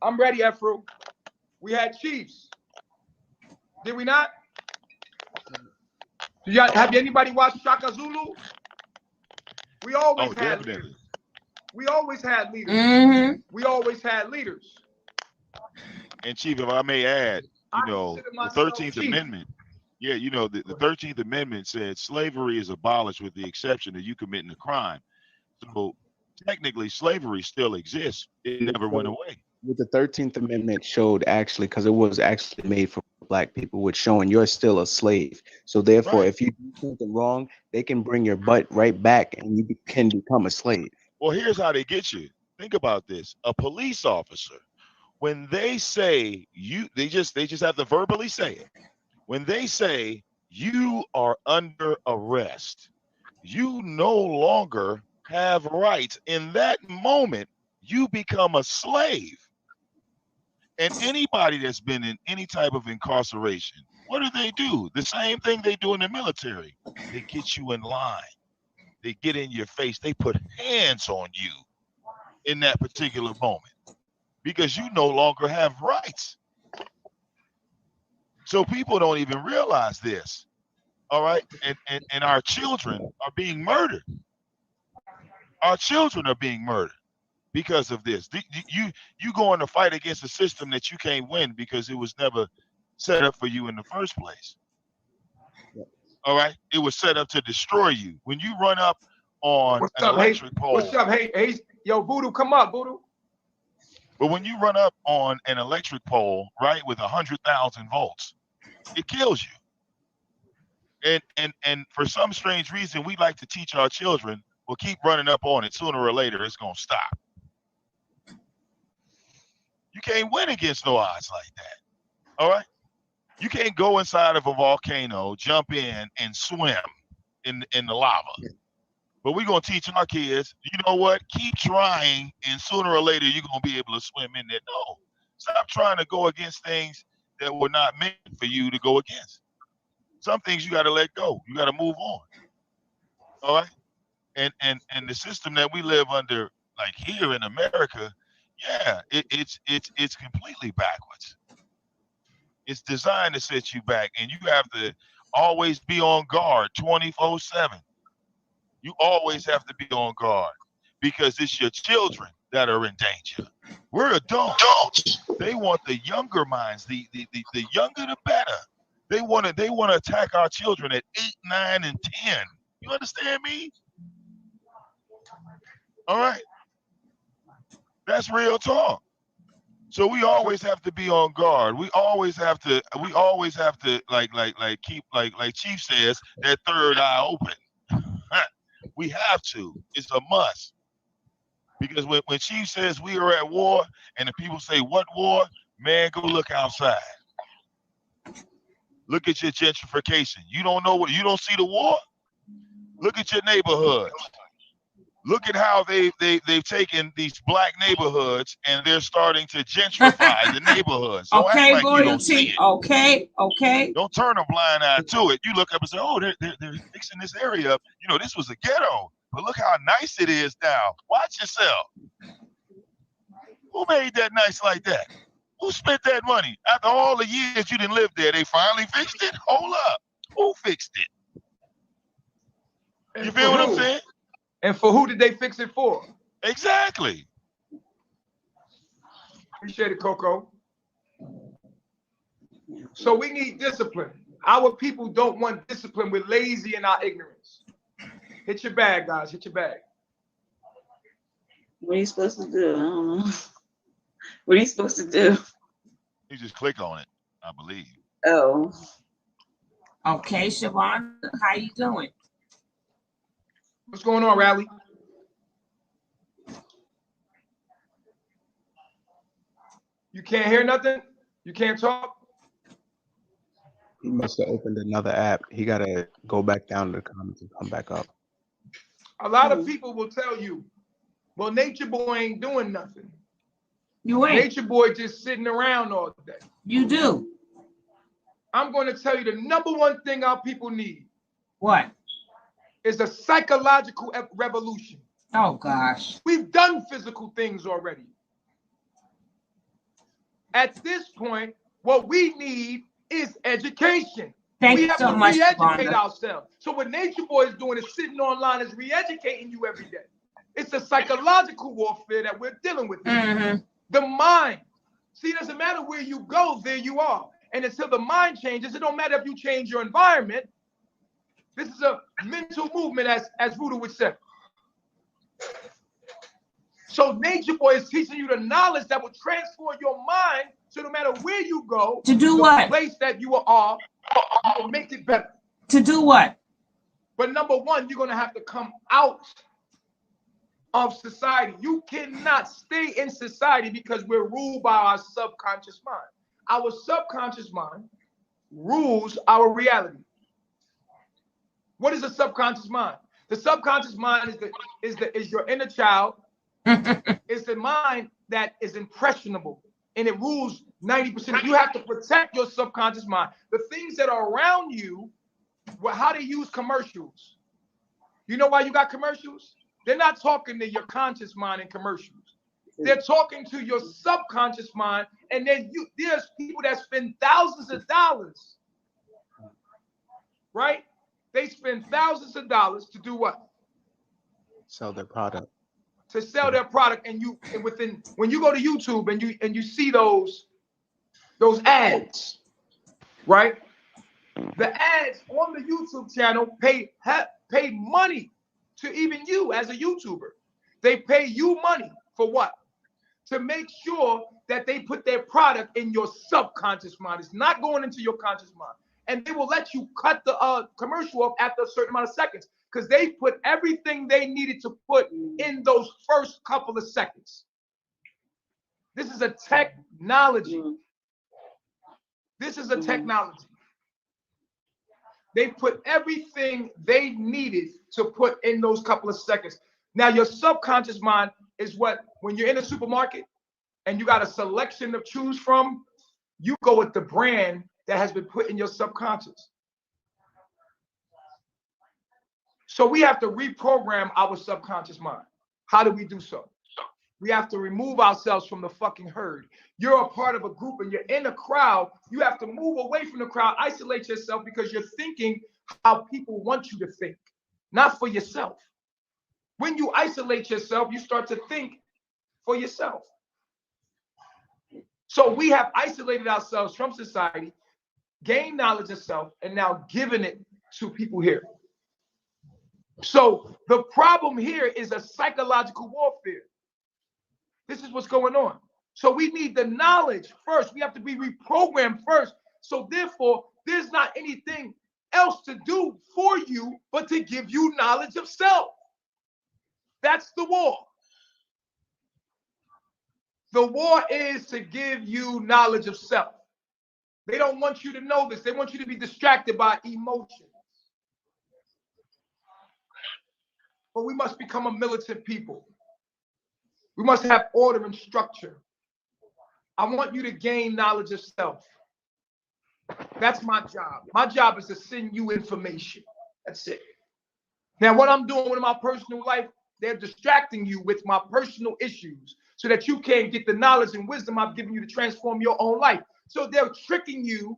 I'm ready, Afro. We had chiefs. Did we not? Have anybody watched Shaka Zulu? We always had leaders. We always had leaders. We always had leaders. And Chief, if I may add, the 13th Amendment. Yeah, the 13th Amendment said slavery is abolished with the exception of you committing a crime. So technically, slavery still exists. It never went away. What the 13th Amendment showed, actually, because it was actually made for Black people, was showing you're still a slave. So therefore, if you do something wrong, they can bring your butt right back and you can become a slave. Well, here's how they get you. Think about this. A police officer, when they say they just have to verbally say it. When they say you are under arrest, you no longer have rights. In that moment, you become a slave. And anybody that's been in any type of incarceration, what do? The same thing they do in the military. They get you in line. they get in your face, they put hands on you in that particular moment because you no longer have rights. So people don't even realize this. All right. And our children are being murdered. Our children are being murdered because of this. You going to fight against a system that you can't win because it was never set up for you in the first place. All right. It was set up to destroy you. When you run up on What's an up, electric hey? pole. What's up, hey? Yo, Voodoo, come up, Voodoo. But when you run up on an electric pole, right, with 100,000 volts, it kills you. And for some strange reason, we like to teach our children, well, keep running up on it. Sooner or later, it's going to stop. You can't win against no odds like that. All right? You can't go inside of a volcano, jump in, and swim in the lava. But we're going to teach our kids, you know what? Keep trying, and sooner or later, you're going to be able to swim in there. No. Stop trying to go against things that were not meant for you to go against. Some things you got to let go. You got to move on. All right? And the system that we live under, like here in America, yeah, it's completely backwards. It's designed to set you back, and you have to always be on guard 24/7. You always have to be on guard because it's your children that are in danger. We're adults. They want the younger minds, the younger the better. They want to attack our children at 8, 9, and 10. You understand me? All right. That's real talk. So we always have to be on guard. We always have to like keep like Chief says, that third eye open. We have to. It's a must. Because when Chief says we are at war and the people say, what war? Man, go look outside. Look at your gentrification. You don't know what, you don't see the war? Look at your neighborhoods. Look at how they've taken these black neighborhoods and they're starting to gentrify the neighborhoods. Don't Okay, act like you don't see it. Okay. Don't turn a blind eye to it. You look up and say, oh, they're fixing this area up. You know, this was a ghetto, but look how nice it is now. Watch yourself. Who made that nice like that? Who spent that money? After all the years you didn't live there, they finally fixed it? Hold up. Who fixed it? You feel what I'm saying? And for who did they fix it for? Exactly. Appreciate it, Coco. So we need discipline. Our people don't want discipline. We're lazy in our ignorance. Hit your bag, guys. Hit your bag. What are you supposed to do? I don't know. What are you supposed to do? You just click on it, I believe. Oh. Okay, Siobhan, how you doing? What's going on, Rally? You can't hear nothing? You can't talk? He must have opened another app. He got to go back down to the comments and come back up. A lot of people will tell you, well, Nature Boy ain't doing nothing. You ain't. Nature Boy just sitting around all day. You do. I'm going to tell you the number one thing our people need. What? Is a psychological revolution. Oh, gosh. We've done physical things already. At this point, what we need is education. Thank we you have so to much, re-educate Rhonda. ourselves. So what Nature Boy is doing is sitting online, is re-educating you every day. It's a psychological warfare that we're dealing with. Mm-hmm. The mind. See, it doesn't matter where you go, there you are. And until the mind changes, it don't matter if you change your environment. This is a mental movement, as Voodoo would say. So Nature Boy is teaching you the knowledge that will transform your mind, so no matter where you go, to do the what? place that you are, you will make it better. To do what? But number one, you're going to have to come out of society. You cannot stay in society because we're ruled by our subconscious mind. Our subconscious mind rules our reality. What is the subconscious mind? The subconscious mind is your inner child. It's the mind that is impressionable, and it rules 90%. You have to protect your subconscious mind. The things that are around you, how they use commercials. You know why you got commercials? They're not talking to your conscious mind in commercials. They're talking to your subconscious mind, and then there's people that spend thousands of dollars, right? They spend thousands of dollars to do what? Sell their product. To sell their product, and when you go to YouTube and you see those ads, right? The ads on the YouTube channel pay money to even you as a YouTuber. They pay you money for what? To make sure that they put their product in your subconscious mind. It's not going into your conscious mind. And they will let you cut the commercial off after a certain amount of seconds because they put everything they needed to put in those first couple of seconds. This is a technology. This is a technology. They put everything they needed to put in those couple of seconds. Now, your subconscious mind is what, when you're in a supermarket and you got a selection to choose from, you go with the brand that has been put in your subconscious. So we have to reprogram our subconscious mind. How do we do so? We have to remove ourselves from the fucking herd. You're a part of a group and you're in a crowd. You have to move away from the crowd, isolate yourself because you're thinking how people want you to think, not for yourself. When you isolate yourself, you start to think for yourself. So we have isolated ourselves from society, gained knowledge of self, and now given it to people here. So the problem here is a psychological warfare. This is what's going on. So we need the knowledge first. We have to be reprogrammed first. So therefore, there's not anything else to do for you but to give you knowledge of self. That's the war. The war is to give you knowledge of self. They don't want you to know this. They want you to be distracted by emotions. But we must become a militant people. We must have order and structure. I want you to gain knowledge of self. That's my job. My job is to send you information. That's it. Now, what I'm doing with my personal life, they're distracting you with my personal issues so that you can't get the knowledge and wisdom I've given you to transform your own life. So they're tricking you.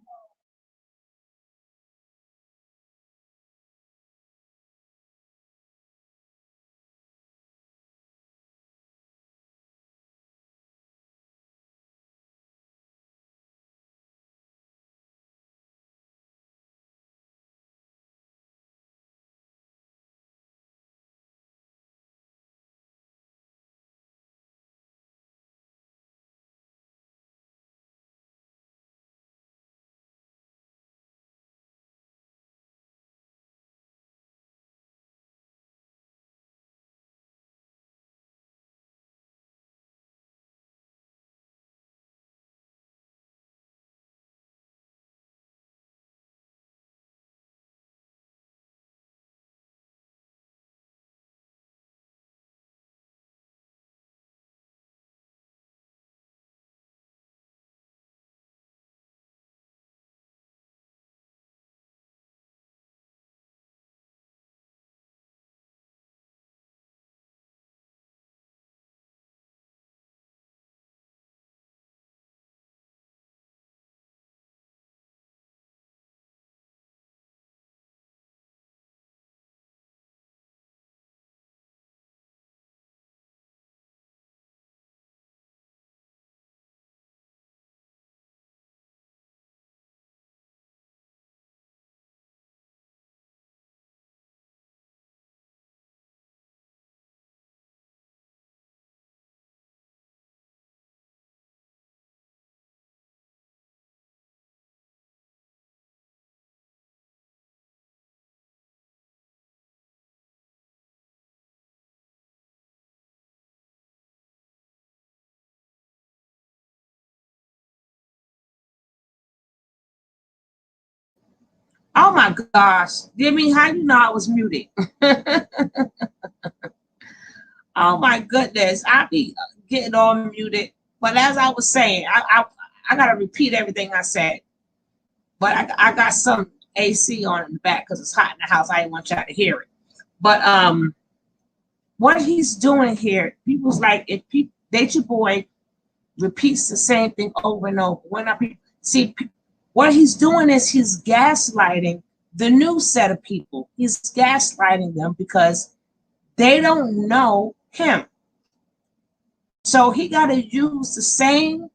Oh my gosh. Jimmy, how you know I was muted? Oh my goodness. I be getting all muted. But as I was saying, I gotta repeat everything I said. But I got some AC on in the back because it's hot in the house. I didn't want y'all to hear it. But what he's doing here, people's like, if people, Nature Boy repeats the same thing over and over. When I see what he's doing is he's gaslighting the new set of people. He's gaslighting them because they don't know him. So he got to use the same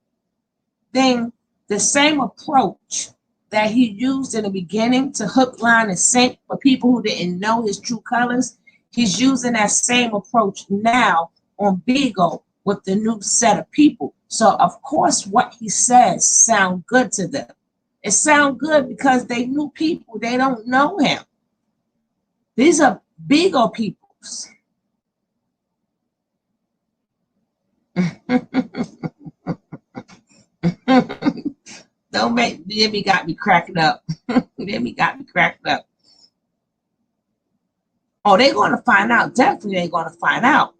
thing, the same approach that he used in the beginning to hook, line, and sink for people who didn't know his true colors. He's using that same approach now on Bigo with the new set of people. So of course what he says sound good to them. It sound good because they new people. They don't know him. These are Bigo peoples. Don't make Jimmy got me cracking up. Jimmy got me cracking up. Oh, they're going to find out. Definitely they're going to find out.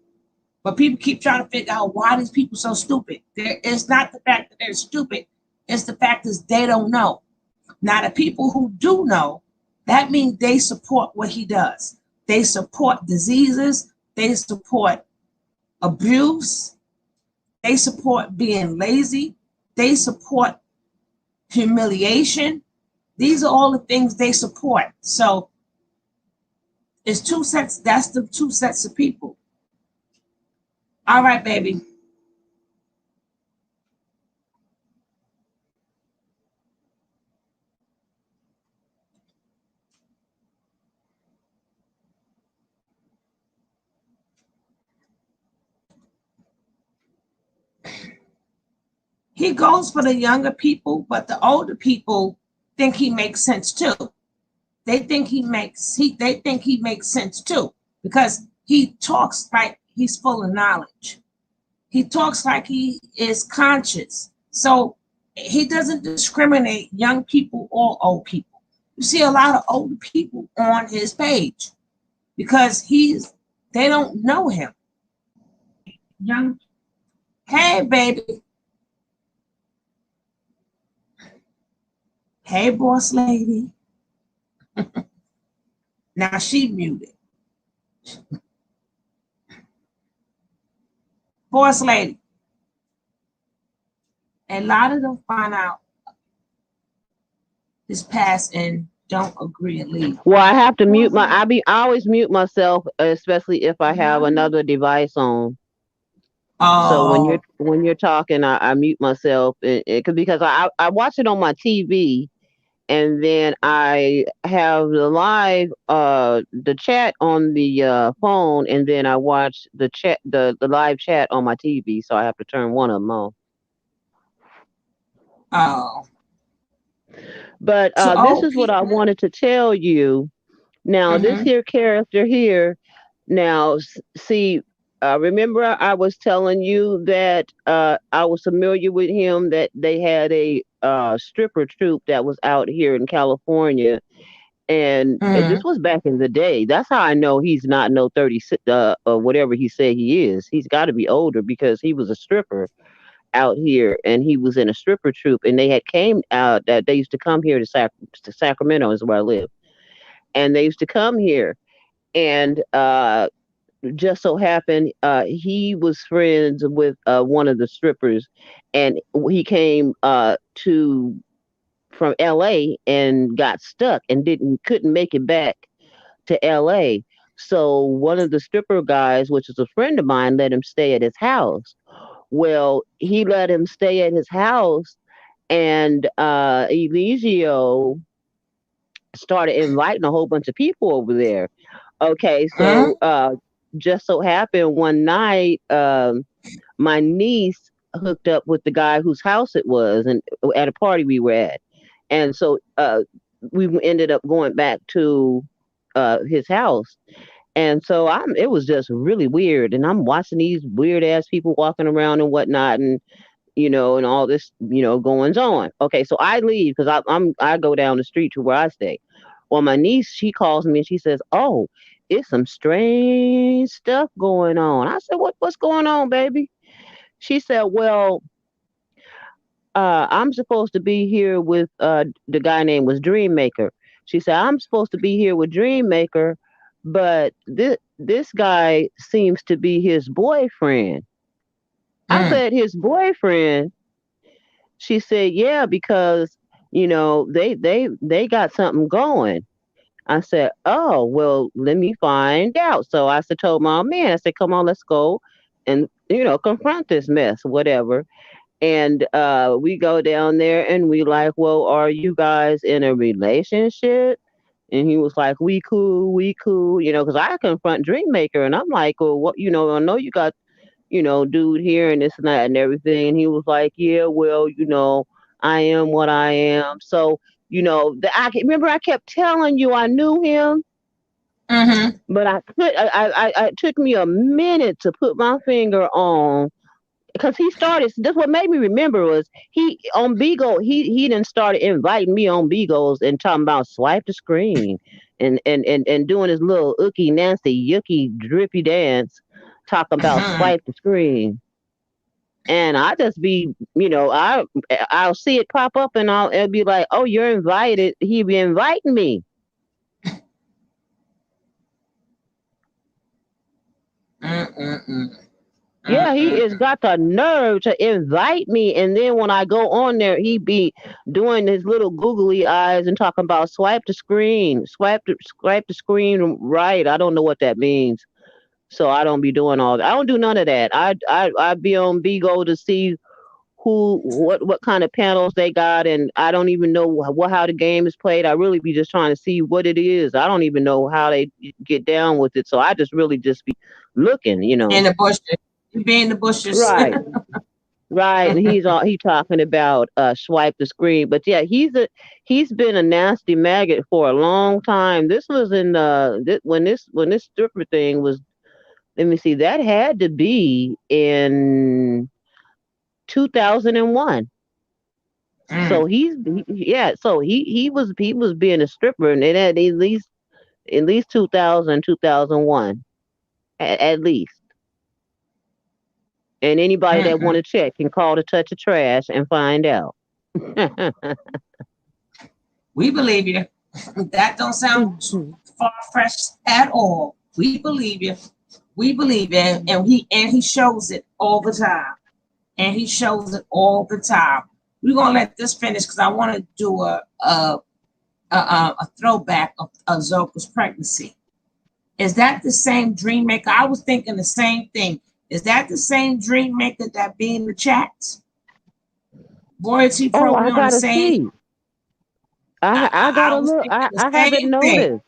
But people keep trying to figure out why these people so stupid. It's not the fact that they're stupid. It's the fact that they don't know. Now, the people who do know, that means they support what he does. They support diseases. They support abuse. They support being lazy. They support humiliation. These are all the things they support. So it's two sets. That's the two sets of people. All right, baby. He goes for the younger people, but the older people think he makes sense too. They think he makes sense too, because he talks like he's full of knowledge. He talks like he is conscious. So he doesn't discriminate young people or old people. You see a lot of older people on his page because they don't know him. Young, hey baby. Hey boss lady. Now she muted. Boss lady. A lot of them find out his past and don't agree and leave. Well, I have to mute I always mute myself, especially if I have another device on. So when you're talking, I mute myself because I watch it on my TV, and then I have the live the chat on the phone, and then I watch the live chat on my TV. So I have to turn one of them off. Oh. But this is what I wanted to tell you. Now, this here character here. Now, see, remember I was telling you that I was familiar with him, that they had a stripper troupe that was out here in California. And this was back in the day. That's how I know he's not no 36 or whatever he said he is. He's got to be older because he was a stripper out here, and he was in a stripper troupe, and they had came out that they used to come here to Sacramento is where I live. And they used to come here, and just so happened he was friends with one of the strippers, and he came from LA and got stuck and couldn't make it back to LA. So one of the stripper guys, which is a friend of mine, let him stay at his house. Well, he let him stay at his house, and Eligio started inviting a whole bunch of people over there. Okay, so just so happened one night, my niece hooked up with the guy whose house it was, and at a party we were at, and so we ended up going back to his house. And so it was just really weird, and I'm watching these weird ass people walking around and whatnot, and and all this goings on. Okay, so I leave because I go down the street to where I stay. Well, my niece, she calls me and she says, "Oh, it's some strange stuff going on." I said, "What's going on, baby?" She said, "Well, I'm supposed to be here with the guy named was Dream Maker." She said, "I'm supposed to be here with Dream Maker, but this guy seems to be his boyfriend. I Mm. said, his boyfriend? She said, yeah, because they got something going. I said, oh, well, let me find out. So I said, told my man, I said, come on, let's go and, confront this mess, whatever. And we go down there and we like, well, are you guys in a relationship? And he was like, we cool, because I confront Dreammaker and I'm like, well, what, I know you got, dude here and this and that and everything. And he was like, yeah, well, I am what I am. So, remember I kept telling you I knew him, Mm-hmm. but I could, it took me a minute to put my finger on because he started. This what made me remember was he on Beagle. He done started inviting me on Beagles and talking about swipe the screen and doing his little ookie Nancy yucky drippy dance, talking about Mm-hmm. swipe the screen. And I just be, I'll see it pop up and it'll be like, oh, you're invited. He be inviting me. Mm-mm-mm. Yeah, he is Mm-mm-mm. got the nerve to invite me, and then when I go on there, he be doing his little googly eyes and talking about swipe the screen right. I don't know what that means, so I don't be doing all that. I don't do none of that. I be on Bigo to see what kind of panels they got, and I don't even know how the game is played. I really be just trying to see what it is. I don't even know how they get down with it, so I just really just be looking. In the bushes. You be in the bushes. Right. Right, and he talking about swipe the screen, but yeah, he's been a nasty maggot for a long time. This was in when this stripper thing was. Let me see, that had to be in 2001. Mm. So yeah, so he was being a stripper, and it had at least 2000 2001 at least. And anybody that want Mm-mm. to check can call the touch of trash and find out. We believe you. That don't sound far-fetched at all. We believe you. We believe it, and he shows it all the time. And he shows it all the time. We're gonna let this finish because I want to do a throwback of Zoka's pregnancy. Is that the same dream maker? I was thinking the same thing. Is that the same dream maker that be in the chats? Royalty Oh, Pro, we I on the gotta same. see. I I gotta was look. thinking the I haven't same thing. noticed.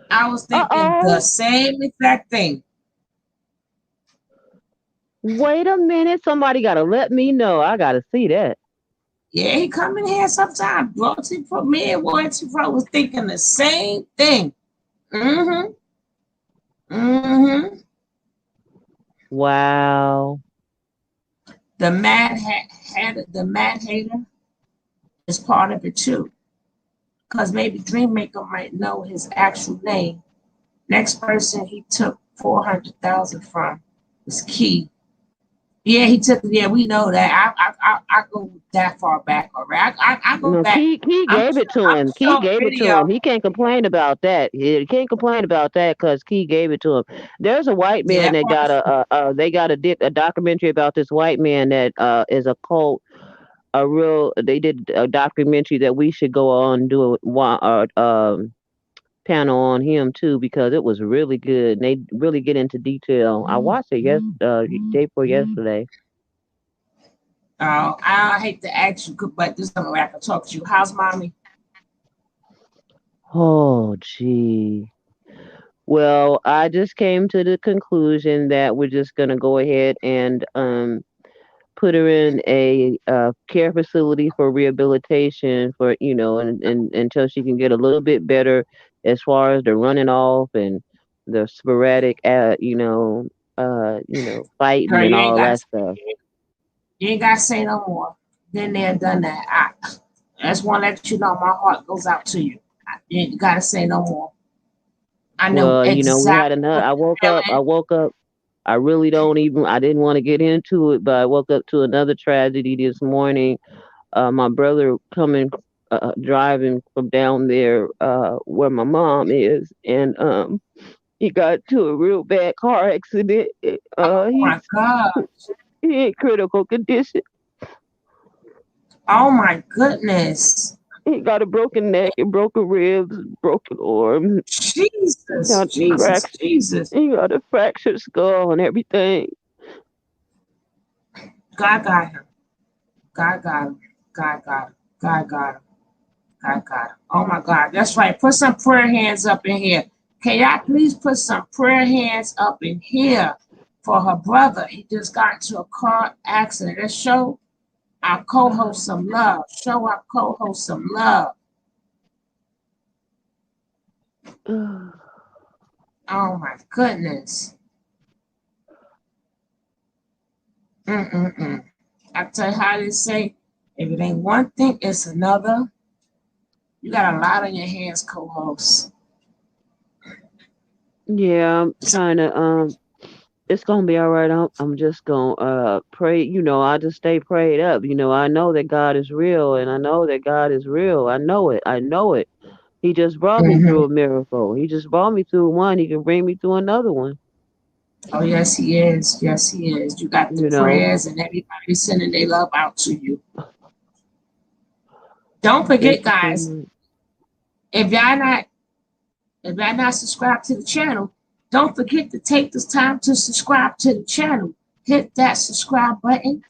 I was Uh thinking the oh. same exact thing. Wait a minute. Somebody gotta let me know. I gotta see that. Yeah, he come in here sometime. Royalty Pro, me and Royalty Pro was thinking the same thing. Mm-hmm. Mm-hmm. Wow. The mad hater is part of it too. Because maybe Dreammaker might know his actual name. Next person he took 400,000 from was Key. Yeah, he took. Yeah, we know that. I go that far back already. I go No, back. Key gave it to I'm him. Key showing gave it to video. him. He can't complain about that. He can't complain about that because Key gave it to him. There's a white Yeah, man that that part got is they got a documentary about this white man that is a cult. They did a documentary that we should go on and do a panel on him too because it was really good. And they really get into detail. I watched it day before yesterday. I hate to ask you, but this is something where I can talk to you. How's mommy? Oh, gee. Well, I just came to the conclusion that we're just gonna go ahead and put her in a care facility for rehabilitation for and until she can get a little bit better as far as the running off and the sporadic fighting Girl, and you ain't all got that stuff. you ain't got to say no more. Been there, done that. I just want to let you know my heart goes out to you. You ain't got to say no more. I know Well, we had exactly another. what I woke you're up. I feeling. woke up. I really don't even. I didn't want to get into it, but I woke up to another tragedy this morning. My brother coming driving from down there where my mom is, and he got to a real bad car accident. Oh my He's God. he in critical condition. Oh my goodness. He got a broken neck and broken ribs, broken arm. He Jesus, got Jesus, fractured. Jesus. He got a fractured skull and everything. God got him. God got him. God got him. God got him. God got him. Oh my God. That's right. Put some prayer hands up in here. Can y'all please put some prayer hands up in here for her brother? He just got into a car accident. Let's show our co-host some love. Show our co-host some love. Oh my goodness. I tell you how they say, if it ain't one thing, it's another. You got a lot on your hands, co-host. Yeah, I'm trying to it's gonna be all right. I'm just gonna pray, I just stay prayed up. I know that God is real, and I know that God is real. I know it. I know it. He just brought me through a miracle. He just brought me through one. He can bring me through another one. Oh, yes, he is. Yes, he is. You got the prayers and everybody sending their love out to you. Don't forget, guys, if y'all not subscribed to the channel, don't forget to take this time to subscribe to the channel. Hit that subscribe button.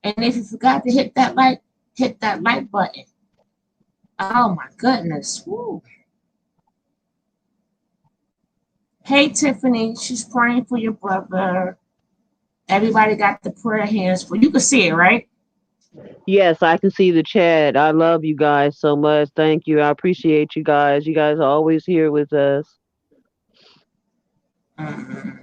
And if you forgot to hit that like button. Oh my goodness. Woo. Hey, Tiffany, she's praying for your brother. Everybody got the prayer hands for you. Can see it, right? Yes, I can see the chat. I love you guys so much. Thank you. I appreciate you guys. You guys are always here with us. Oh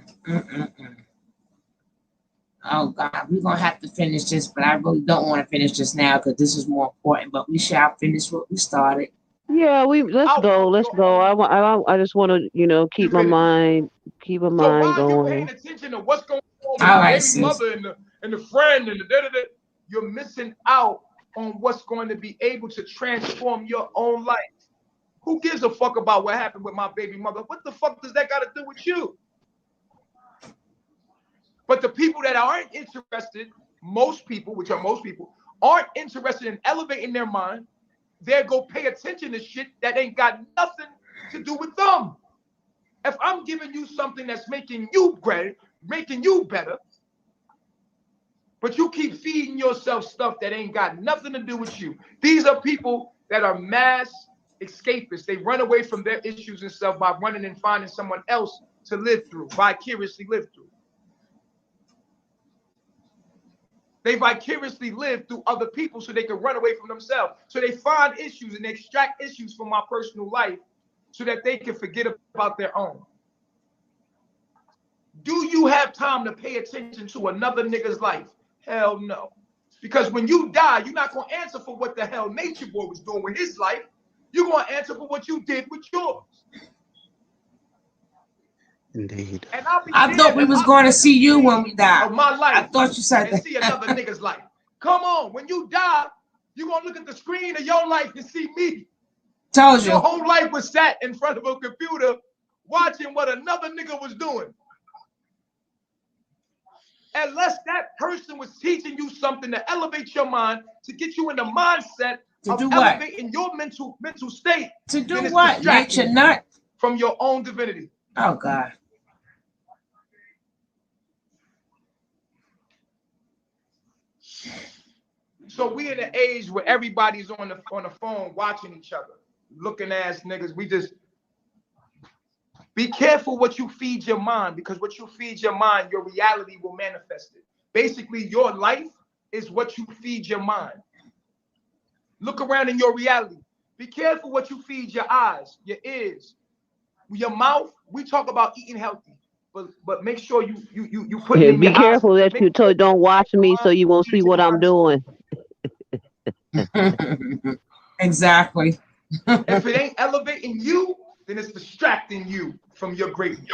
God, we're gonna have to finish this, but I really don't want to finish this now because this is more important. But we shall finish what we started. Yeah, let's go. Let's go. I just want to, keep my mind So why are you going. paying attention to what's going on with All the right, baby mother and the friend and the da-da-da? You're missing out on what's going to be able to transform your own life. Who gives a fuck about what happened with my baby mother? What the fuck does that got to do with you? But the people that aren't interested, most people, aren't interested in elevating their mind. They go pay attention to shit that ain't got nothing to do with them. If I'm giving you something that's making you great, making you better, but you keep feeding yourself stuff that ain't got nothing to do with you. These are people that are mass escapists. They run away from their issues and stuff by running and finding someone else to live through, vicariously live through. They vicariously live through other people so they can run away from themselves. So they find issues and they extract issues from my personal life so that they can forget about their own. Do you have time to pay attention to another nigga's life? Hell no. Because when you die, you're not going to answer for what the hell Nature Boy was doing with his life. You're going to answer for what you did with yours. Indeed. And I thought we was going to see you when we die. Of my life. I thought you said and see another nigga's life. Come on, when you die, you're going to look at the screen of your life and see me. Told you. Your whole life was sat in front of a computer watching what another nigga was doing. Unless that person was teaching you something to elevate your mind, to get you in the mindset of elevating your mental state. To do what? Nature nut? From your own divinity. Oh, God. So we in an age where everybody's on the phone watching each other, looking ass niggas. We just be careful what you feed your mind, because what you feed your mind, your reality will manifest it. Basically, your life is what you feed your mind. Look around in your reality. Be careful what you feed your eyes, your ears, your mouth. We talk about eating healthy, but make sure you put it in Be your careful eyes. that you don't watch me so you won't see what I'm doing. Exactly. If it ain't elevating you, then it's distracting you from your greatness.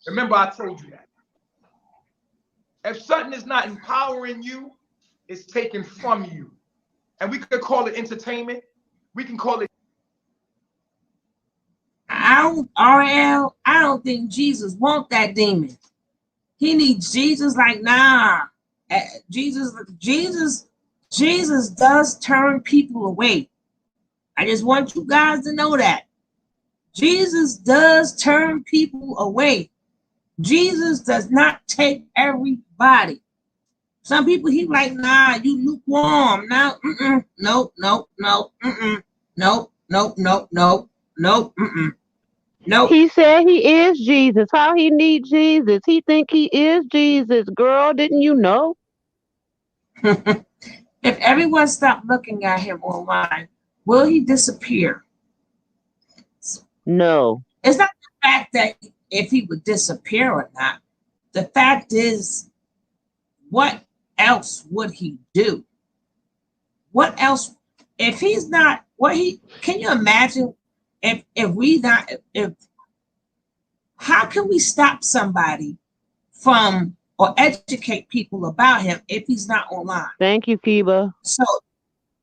Remember, I told you that. If something is not empowering you, it's taken from you. And we could call it entertainment. We can call it. RL, I don't think Jesus want that demon. He needs Jesus. Like, nah. Jesus does turn people away. I just want you guys to know that. Jesus does turn people away. Jesus does not take everybody. Some people, he like, nah, you lukewarm. Now, nope, nope, nope, nope, nope, nope, nope, nope, nope. He said he is Jesus. How he need Jesus? He think he is Jesus. Girl, didn't you know? If everyone stopped looking at him online, will he disappear? No. It's not the fact that if he would disappear or not. The fact is, what else would he do? What else? If he's not, can you imagine if how can we stop somebody from or educate people about him if he's not online? Thank you, Kiba. So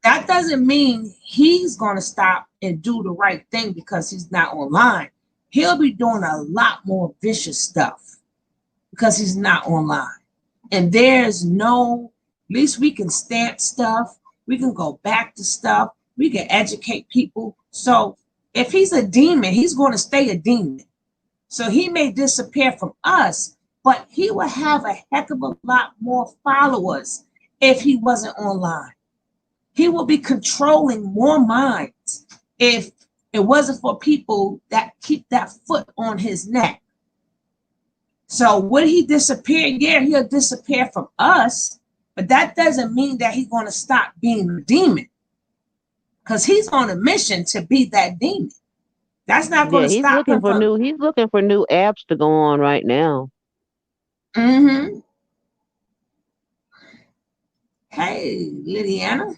that doesn't mean he's going to stop and do the right thing because he's not online. He'll be doing a lot more vicious stuff because he's not online. And there's no, at least we can stamp stuff. We can go back to stuff. We can educate people. So if he's a demon, he's going to stay a demon. So he may disappear from us, but he will have a heck of a lot more followers if he wasn't online. He will be controlling more minds if it wasn't for people that keep that foot on his neck. So would he disappear? Yeah, he'll disappear from us, but that doesn't mean that he's going to stop being a demon, because he's on a mission to be that demon. That's not going to stop him from. He's looking for new apps to go on right now. Mm-hmm. Hey, Lydiana.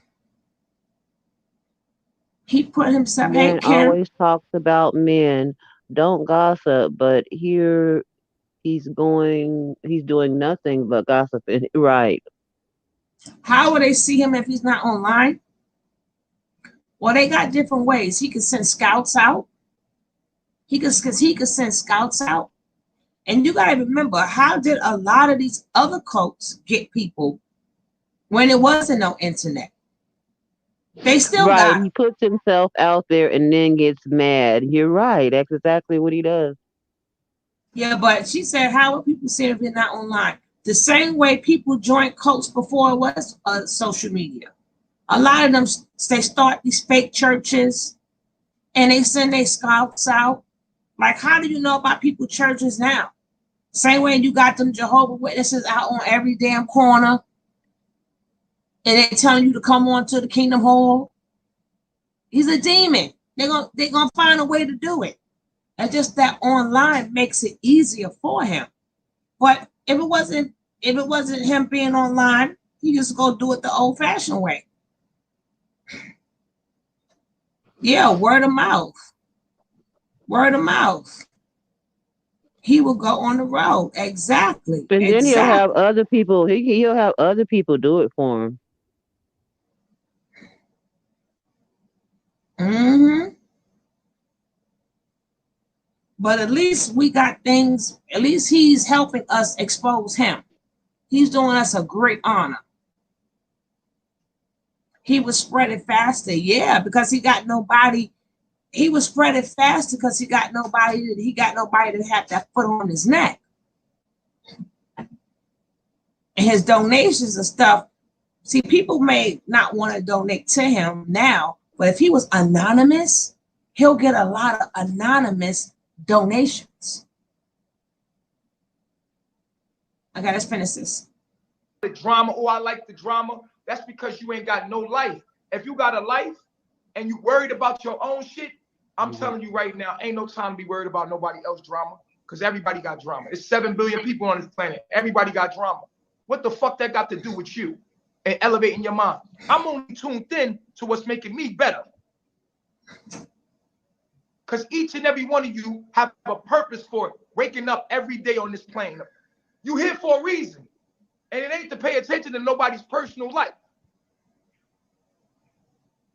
He put himself. Man Hey, Kim. always talks about men. Don't gossip, but here he's doing nothing but gossiping. Right. How will they see him if he's not online? Well, they got different ways. He could send scouts out. He could send scouts out. And you got to remember, how did a lot of these other cults get people when it wasn't no internet? They still got him. He puts himself out there and then gets mad. You're right. That's exactly what he does. Yeah, but she said, how would people see if they're not online? The same way people joined cults before it was social media. A lot of them, they start these fake churches and they send their scouts out. Like, how do you know about people's churches now? Same way you got them Jehovah's Witnesses out on every damn corner and they're telling you to come on to the Kingdom Hall. He's a demon. They're gonna find a way to do it. And just that online makes it easier for him. But if it wasn't him being online, he just go do it the old-fashioned way. Yeah, word of mouth. Word of mouth. He will go on the road. Exactly. And then he'll have other people. He'll have other people do it for him. Mm-hmm. But at least we got things. At least he's helping us expose him. He's doing us a great honor. He was spreading faster, yeah, because he got nobody. He was spreading faster because he got nobody to have that foot on his neck. And his donations and stuff. See, people may not want to donate to him now, but if he was anonymous, he'll get a lot of anonymous donations. Okay, let's finish this. The drama, oh, I like the drama. That's because you ain't got no life. If you got a life and you worried about your own shit, I'm telling you right now, ain't no time to be worried about nobody else's drama, because everybody got drama. It's 7 billion people on this planet. Everybody got drama. What the fuck that got to do with you and elevating your mind? I'm only tuned in to what's making me better. Because each and every one of you have a purpose for waking up every day on this plane. You here for a reason. And it ain't to pay attention to nobody's personal life.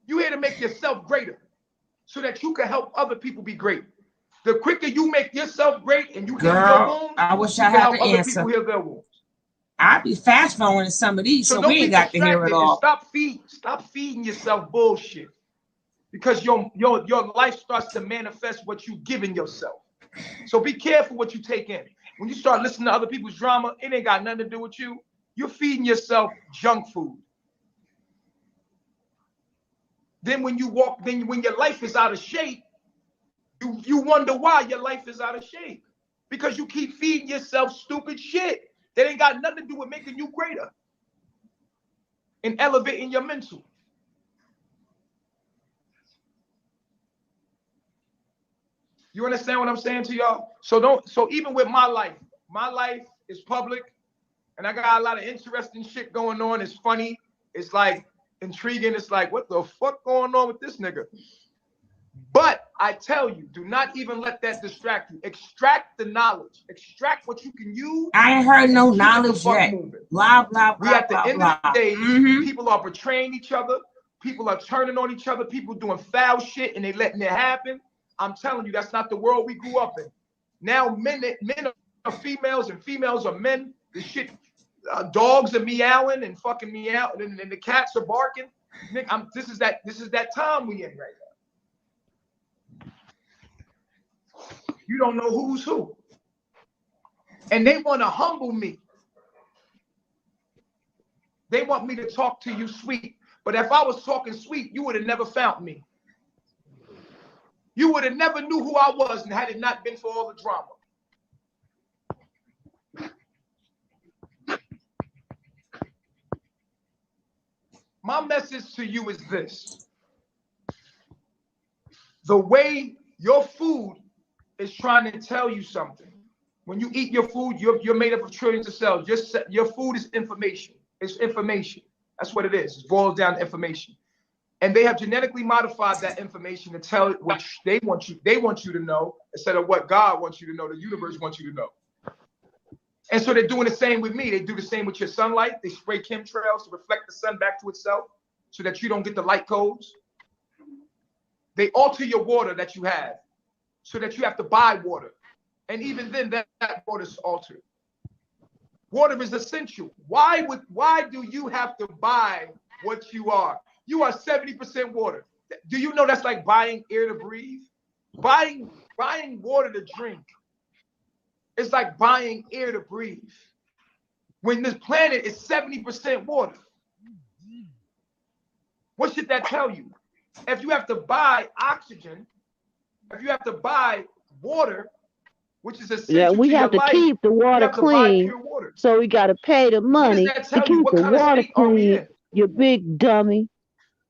You're here to make yourself greater so that you can help other people be great. The quicker you make yourself great and you heal your wounds, I wish you I can had help the other answer. people heal their wounds. I'd be fast forwarding some of these, so we ain't got to hear it all. Stop feeding yourself bullshit. Because your life starts to manifest what you giving yourself. So be careful what you take in. When you start listening to other people's drama, it ain't got nothing to do with you. You're feeding yourself junk food. Then when your life is out of shape, you wonder why your life is out of shape. Because you keep feeding yourself stupid shit that ain't got nothing to do with making you greater and elevating your mental. You understand what I'm saying to y'all? So even with my life is public, and I got a lot of interesting shit going on. It's funny. It's like intriguing. It's like, what the fuck going on with this nigga? But I tell you, do not even let that distract you. Extract the knowledge. Extract what you can use. I ain't heard no knowledge yet. Blah, blah, blah, At the end of the day, people are betraying each other. People are turning on each other. People doing foul shit and they letting it happen. I'm telling you, that's not the world we grew up in. Now men are females and females are men. The shit, dogs are meowing and fucking meowing, and the cats are barking. Nick, this is that time we in right now. You don't know who's who, and they want to humble me. They want me to talk to you sweet, but if I was talking sweet, you would have never found me. You would have never knew who I was and had it not been for all the drama. My message to you is this. The way your food is trying to tell you something. When you eat your food, you're made up of trillions of cells. Your food is information. It's information. That's what it is. It boils down to information. And they have genetically modified that information to tell it what they want you to know instead of what God wants you to know, the universe wants you to know. And so they're doing the same with me. They do the same with your sunlight. They spray chemtrails to reflect the sun back to itself so that you don't get the light codes. They alter your water that you have so that you have to buy water. And even then, that water is altered. Water is essential. Why do you have to buy what you are? You are 70% water. Do you know that's like buying air to breathe? Buying water to drink. It's like buying air to breathe. When this planet is 70% water. What should that tell you? If you have to buy oxygen, if you have to buy water, which is essential Yeah, we to have your to life, keep the water clean, so we got to pay the money to keep the water clean. You big dummy.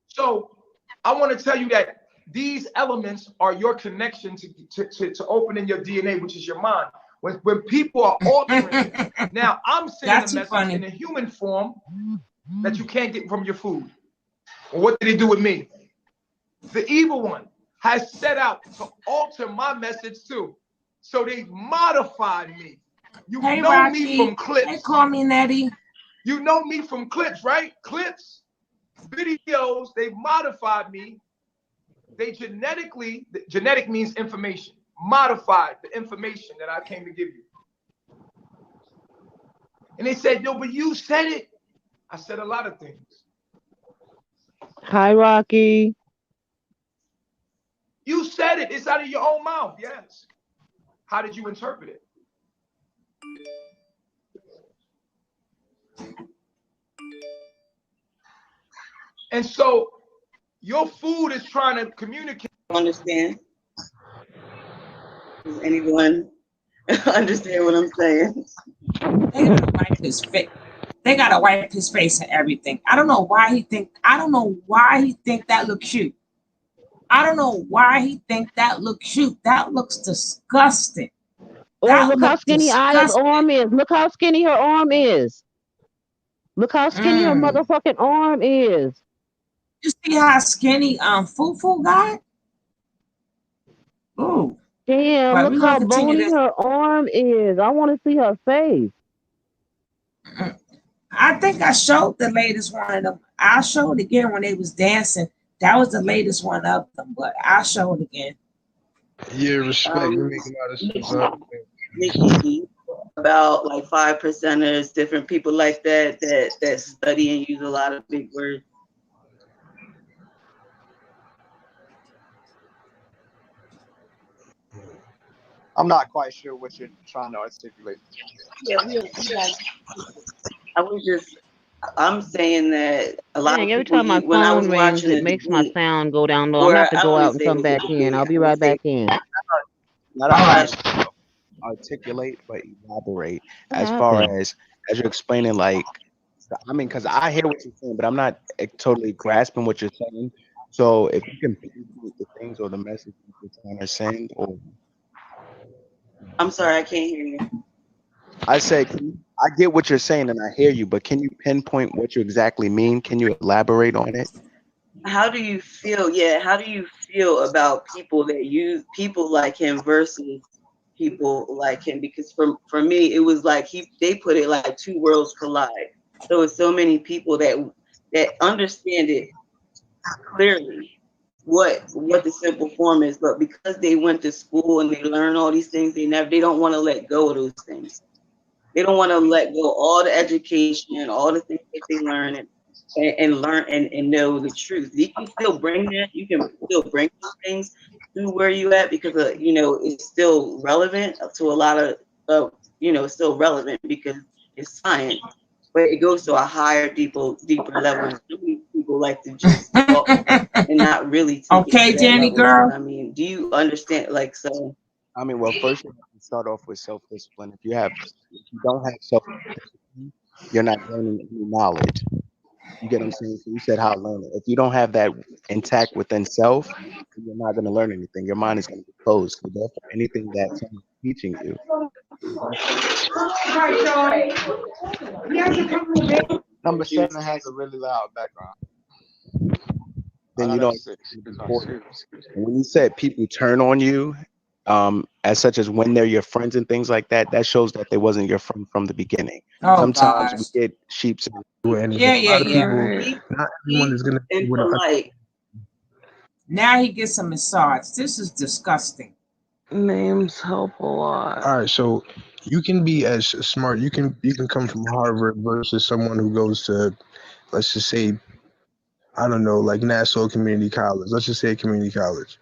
So I want to tell you that these elements are your connection to opening your DNA, which is your mind. When people are altering, now I'm sending a message in a human form that you can't get from your food. Well, what did he do with me? The evil one has set out to alter my message too. So they modified me. You know me from clips. They call me Nettie. You know me from clips, right? Clips, videos, they modified me. They genetic means information, modified the information that I came to give you. And they said, yo, but you said it. I said a lot of things. Hi, Rocky. You said it. It's out of your own mouth. Yes. How did you interpret it? And so your food is trying to communicate. Understand? Does anyone understand what I'm saying? They gotta wipe his face. They gotta wipe his face and everything. I don't know why he think that look cute. I don't know why he think that look cute. That looks disgusting. Oh, look how skinny Aya's arm is. Look how skinny her arm is. Look how skinny her motherfucking arm is. You see how skinny Fufu got? Ooh. Damn, look how bony her arm is. I want to see her face. I think I showed the latest one of them. I'll show it again when they was dancing That was the latest one of them, but I'll show it again. Yeah, respect. You make a lot of sense. Nikki, about like 5%ers, different people like that study and use a lot of big words. I'm not quite sure what you're trying to articulate. Yeah, I'm saying that a lot Dang, of every people time my when I was phone rings, watching it the makes my debate, sound go down low. I'm or gonna have to I go don't out even and say it come was a back in. debate, I'll I be would right say back in. Not All only right. just articulate, but elaborate What as far happened? as you're explaining. Like, I mean, because I hear what you're saying, but I'm not totally grasping what you're saying. So if you can pinpoint the things or the messages you're trying to send, or I'm sorry, I can't hear you. I say, I get what you're saying and I hear you, but can you pinpoint what you exactly mean? Can you elaborate on it? How do you feel? Yeah, how do you feel about people that use people like him versus people like him? Because for me, it was like they put it like two worlds collide. So it's so many people that understand it clearly what the simple form is, but because they went to school and they learn all these things, they don't want to let go of those things. They don't want to let go all the education, all the things that they learn and learn and know the truth. You can still bring that. You can still bring those things to where you at because it's still relevant to a lot of it's still relevant because it's science, but it goes to a higher, deeper level. And so many people like to just talk and not really take it Okay, to that Jenny level. So girl. I mean, do you understand? Like so. I mean, well, first you have to start off with self-discipline. If you don't have self-discipline, you're not gaining any knowledge. You get what I'm saying? So you said how to learn it. If you don't have that intact within self, you're not going to learn anything. Your mind is going to be closed. So therefore, anything that someone's teaching you, Number 7 has a really loud background. then you Number don't 6 it's is on important. 6. And when you said people turn on you, as such as when they're your friends and things like that, that shows that they wasn't your friend from the beginning. Oh Sometimes we gosh. get sheeps. Yeah, A lot of people, He not everyone is going to be able to. polite. Now he gets a massage. This is disgusting. Names help a lot. All right, so you can be as smart. You can come from Harvard versus someone who goes to, let's just say, I don't know, like Nassau Community College. Let's just say a community college.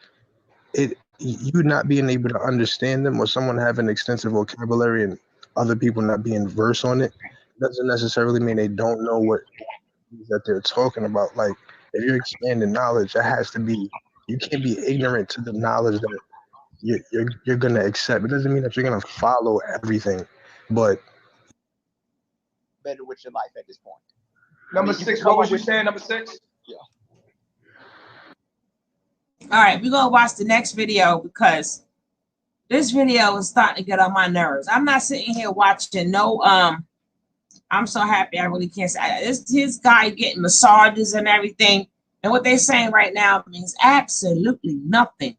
You not being able to understand them, or someone having extensive vocabulary and other people not being versed on it, doesn't necessarily mean they don't know what it is that they're talking about. Like, if you're expanding knowledge, it has to be. You can't be ignorant to the knowledge that you're gonna accept. It doesn't mean that you're gonna follow everything, but Better with your life at this point. Number 6, what was you saying? Number 6? Yeah. All right, we're gonna watch the next video because this video is starting to get on my nerves. I'm not sitting here watching no I'm so happy I really can't say it's his guy getting massages and everything. And what they're saying right now means absolutely nothing.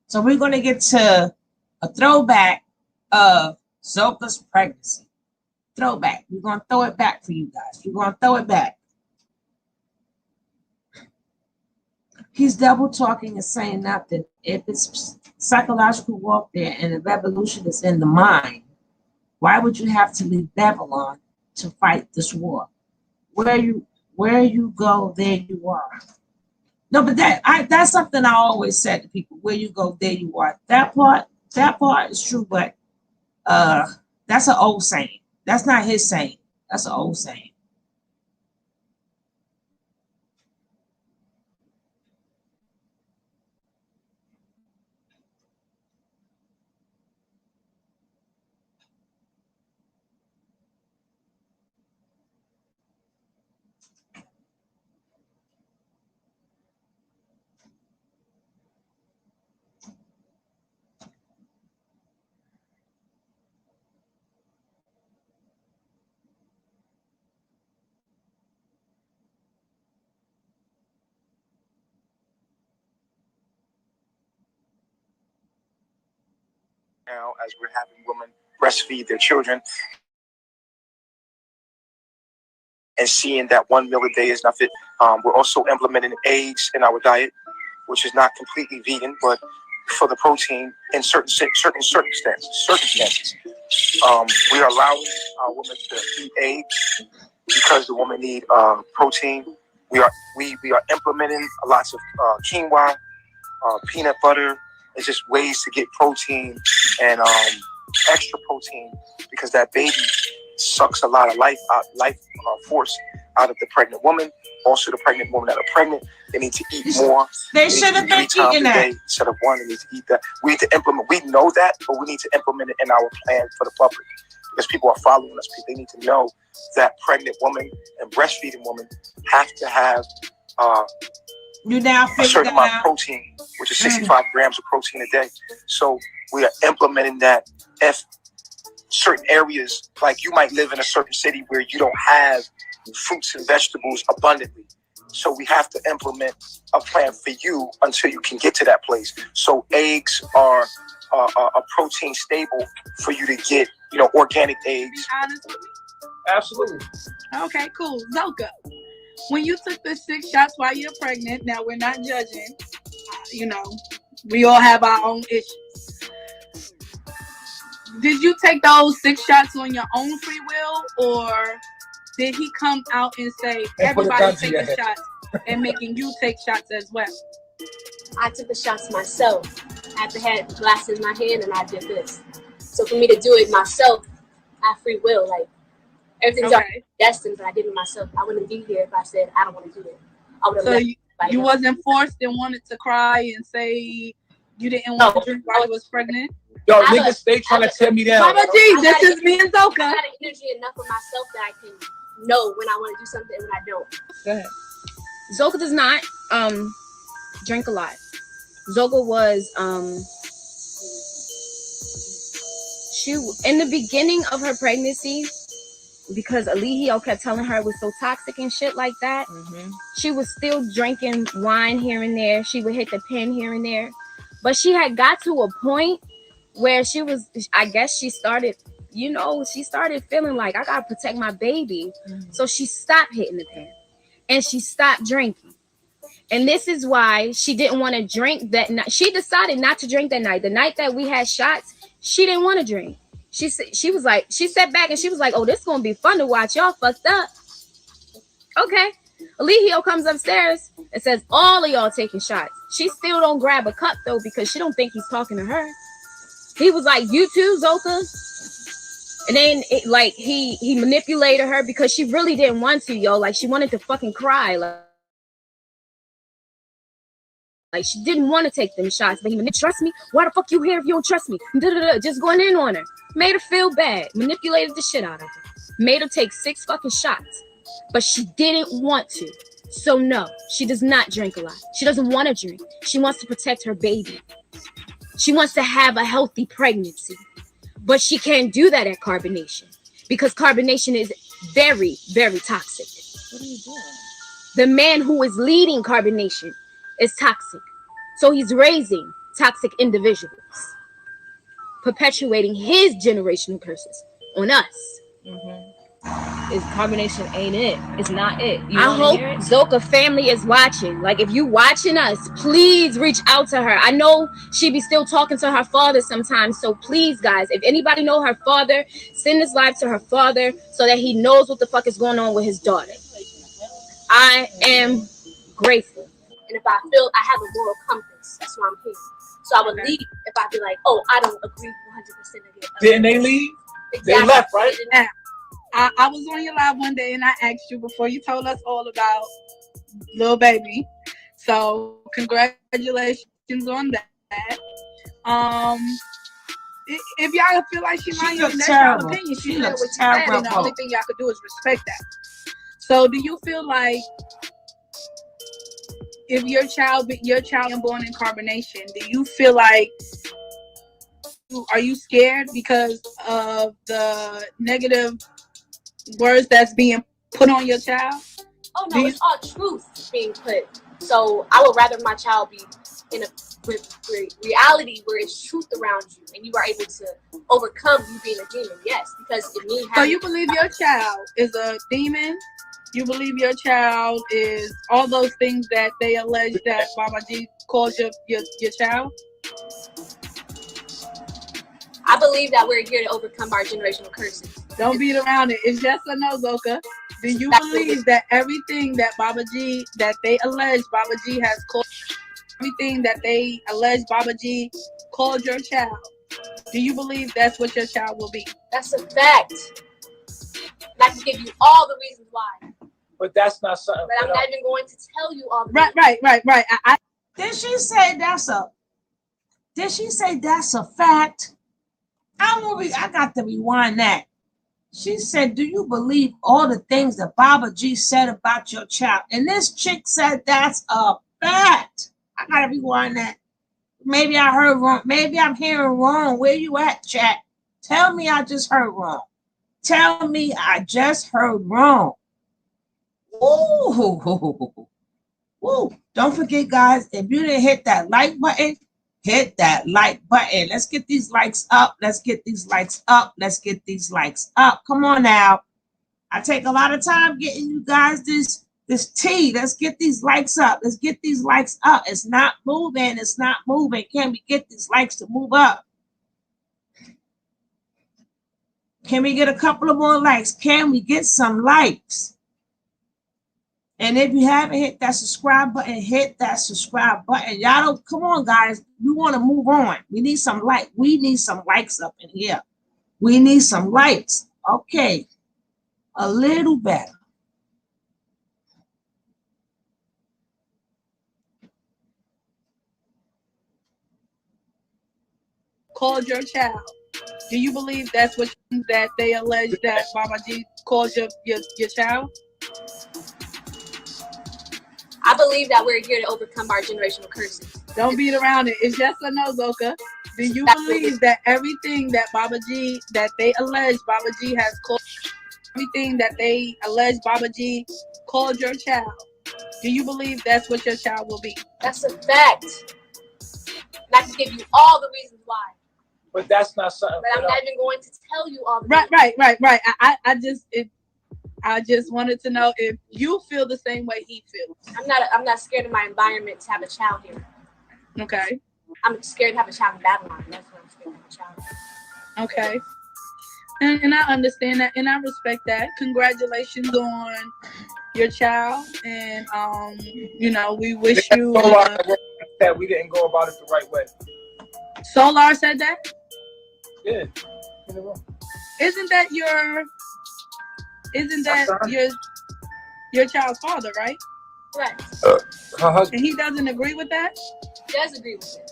So we're gonna get to a throwback of Zoka's pregnancy. Throwback. We're gonna throw it back for you guys. We're gonna throw it back. He's double talking and saying nothing. If it's psychological warfare and the revolution is in the mind, why would you have to leave Babylon to fight this war? Where you go, there you are. No, but that's something I always said to people. Where you go, there you are. That part is true, but that's an old saying. That's not his saying. That's an old saying. Now, as we're having women breastfeed their children and seeing that 1 meal a day is not fit. We're also implementing eggs in our diet, which is not completely vegan, but for the protein in certain circumstances. We are allowing our women to eat eggs because the women need protein. We are implementing lots of quinoa, peanut butter. It's just ways to get protein and extra protein, because that baby sucks a lot of life force out of the pregnant woman. Also, the pregnant woman that are pregnant, they need to eat more. They should have been eating that instead of one. They need to eat that. We need to implement. We know that, but we need to implement it in our plan for the public, because people are following us. They need to know that pregnant woman and breastfeeding woman have to have you now a certain amount of protein, which is 65 grams of protein a day. So we are implementing that. If certain areas, like you might live in a certain city where you don't have fruits and vegetables abundantly, so we have to implement a plan for you until you can get to that place. So eggs are a protein stable for you to get, organic eggs. Absolutely. Okay, cool. Zoka, when you took the 6 shots while you're pregnant, now we're not judging. We all have our own issues. Did you take those 6 shots on your own free will, or did he come out and say everybody's taking shots and making you take shots as well? I took the shots myself. I had the glass in my hand and I did this. So for me to do it myself, I have free will. Like, everything's already destined, but I did it myself. I wouldn't be here if I said I don't want to do it. I would have. So you wasn't forced and wanted to cry and say you didn't want to drink while you was pregnant? Yo, niggas, they trying to tear me down. Mama G, this is me and Zoka. I got energy enough for myself that I can know when I want to do something and when I don't. Go ahead. Zoka does not drink a lot. Zoka was she in the beginning of her pregnancy, because Alihio kept telling her it was so toxic and shit like that. She was still drinking wine here and there. She would hit the pen here and there, but she had got to a point where she was, I guess she started feeling like I gotta protect my baby. So she stopped hitting the pen and she stopped drinking. And this is why she didn't want to drink that night. She decided not to drink that night. The night that we had shots, she didn't want to drink. She sat back and she was like, oh, this is gonna be fun to watch. Y'all fucked up. Okay. Alihio comes upstairs and says, all of y'all taking shots. She still don't grab a cup though, because she don't think he's talking to her. He was like, you too, Zoka? And then he manipulated her because she really didn't want to, yo. Like, she wanted to fucking cry. Like she didn't want to take them shots, but he manipulated. Trust me? Why the fuck you here if you don't trust me? Just going in on her. Made her feel bad. Manipulated the shit out of her. Made her take 6 fucking shots. But she didn't want to. So no, she does not drink a lot. She doesn't want to drink. She wants to protect her baby. She wants to have a healthy pregnancy. But she can't do that at carbonation, because carbonation is very, very toxic. What are you doing? The man who is leading carbonation is toxic. So he's raising toxic individuals, perpetuating his generational curses on us. Is carbonation ain't it? It's not it. I hope Zoka family is watching. Like, if you watching us, please reach out to her. I know she be still talking to her father sometimes. So please, guys, if anybody know her father, send this live to her father so that he knows what the fuck is going on with his daughter. I am grateful. And if I feel I have a moral compass, that's why I'm here. So I would leave if I be like, oh, I don't agree 100% again. Didn't they leave? Exactly. They left, right? I was on your live one day and I asked you before you told us all about Lil Baby. So congratulations on that. If y'all feel like she lying, that's y'all opinion. She looks terrible. And the only thing y'all could do is respect that. So do you feel like if your child is born in carbonation, do you feel like, are you scared because of the negative words that's being put on your child? Oh no, it's all truth being put. So I would rather my child be in a reality where it's truth around you and you are able to overcome you being a demon. Yes, because it means. So you believe your child is a demon? You believe your child is all those things that they allege that Mama G called your child? I believe that we're here to overcome our generational curses. Don't beat around it. It's yes or no, Zoka. Do you believe that everything that Baba G, that they allege Baba G has called, everything that they allege Baba G called your child, do you believe that's what your child will be? That's a fact. And I can give you all the reasons why. But that's not something. But I'm not even going to tell you all the Right. Did she say that's a? Did she say that's a fact? I got to rewind that. She said, "Do you believe all the things that Baba G said about your child?" And this chick said that's a fact. I gotta rewind that. Maybe I heard wrong. Maybe I'm hearing wrong. Where you at, chat? Tell me I just heard wrong. Tell me I just heard wrong. Ooh. Ooh. Don't forget, guys, if you didn't hit that like button, hit that like button. Let's get these likes up. Let's get these likes up. Let's get these likes up. Come on now. I take a lot of time getting you guys this tea. Let's get these likes up. Let's get these likes up. It's not moving. It's not moving. Can we get these likes to move up? Can we get a couple of more likes? Can we get some likes? And if you haven't hit that subscribe button, hit that subscribe button. Y'all don't, come on, guys. We want to move on. We need some like. We need some likes up in here. We need some likes. Okay. A little better. Called your child. Do you believe that's what that they allege that Mama G called your child? I believe that we're here to overcome our generational curses. Don't beat around it. It's yes or no, Zoka. Do you believe that everything that Baba G, that they allege Baba G has called, everything that they allege Baba G called your child, do you believe that's what your child will be? That's a fact. And I can give you all the reasons why. But that's not something. But I'm not even going to tell you all the Right. I just wanted to know if you feel the same way he feels. I'm not scared of my environment to have a child here. Okay. I'm scared to have a child in Babylon. That's what I'm scared to have a child. Okay. And I understand that and I respect that. Congratulations on your child. And we wish you that we didn't go about it the right way. Solar said that? Yeah. Isn't that your child's father, right? Correct. Her husband. And he doesn't agree with that? He does agree with it.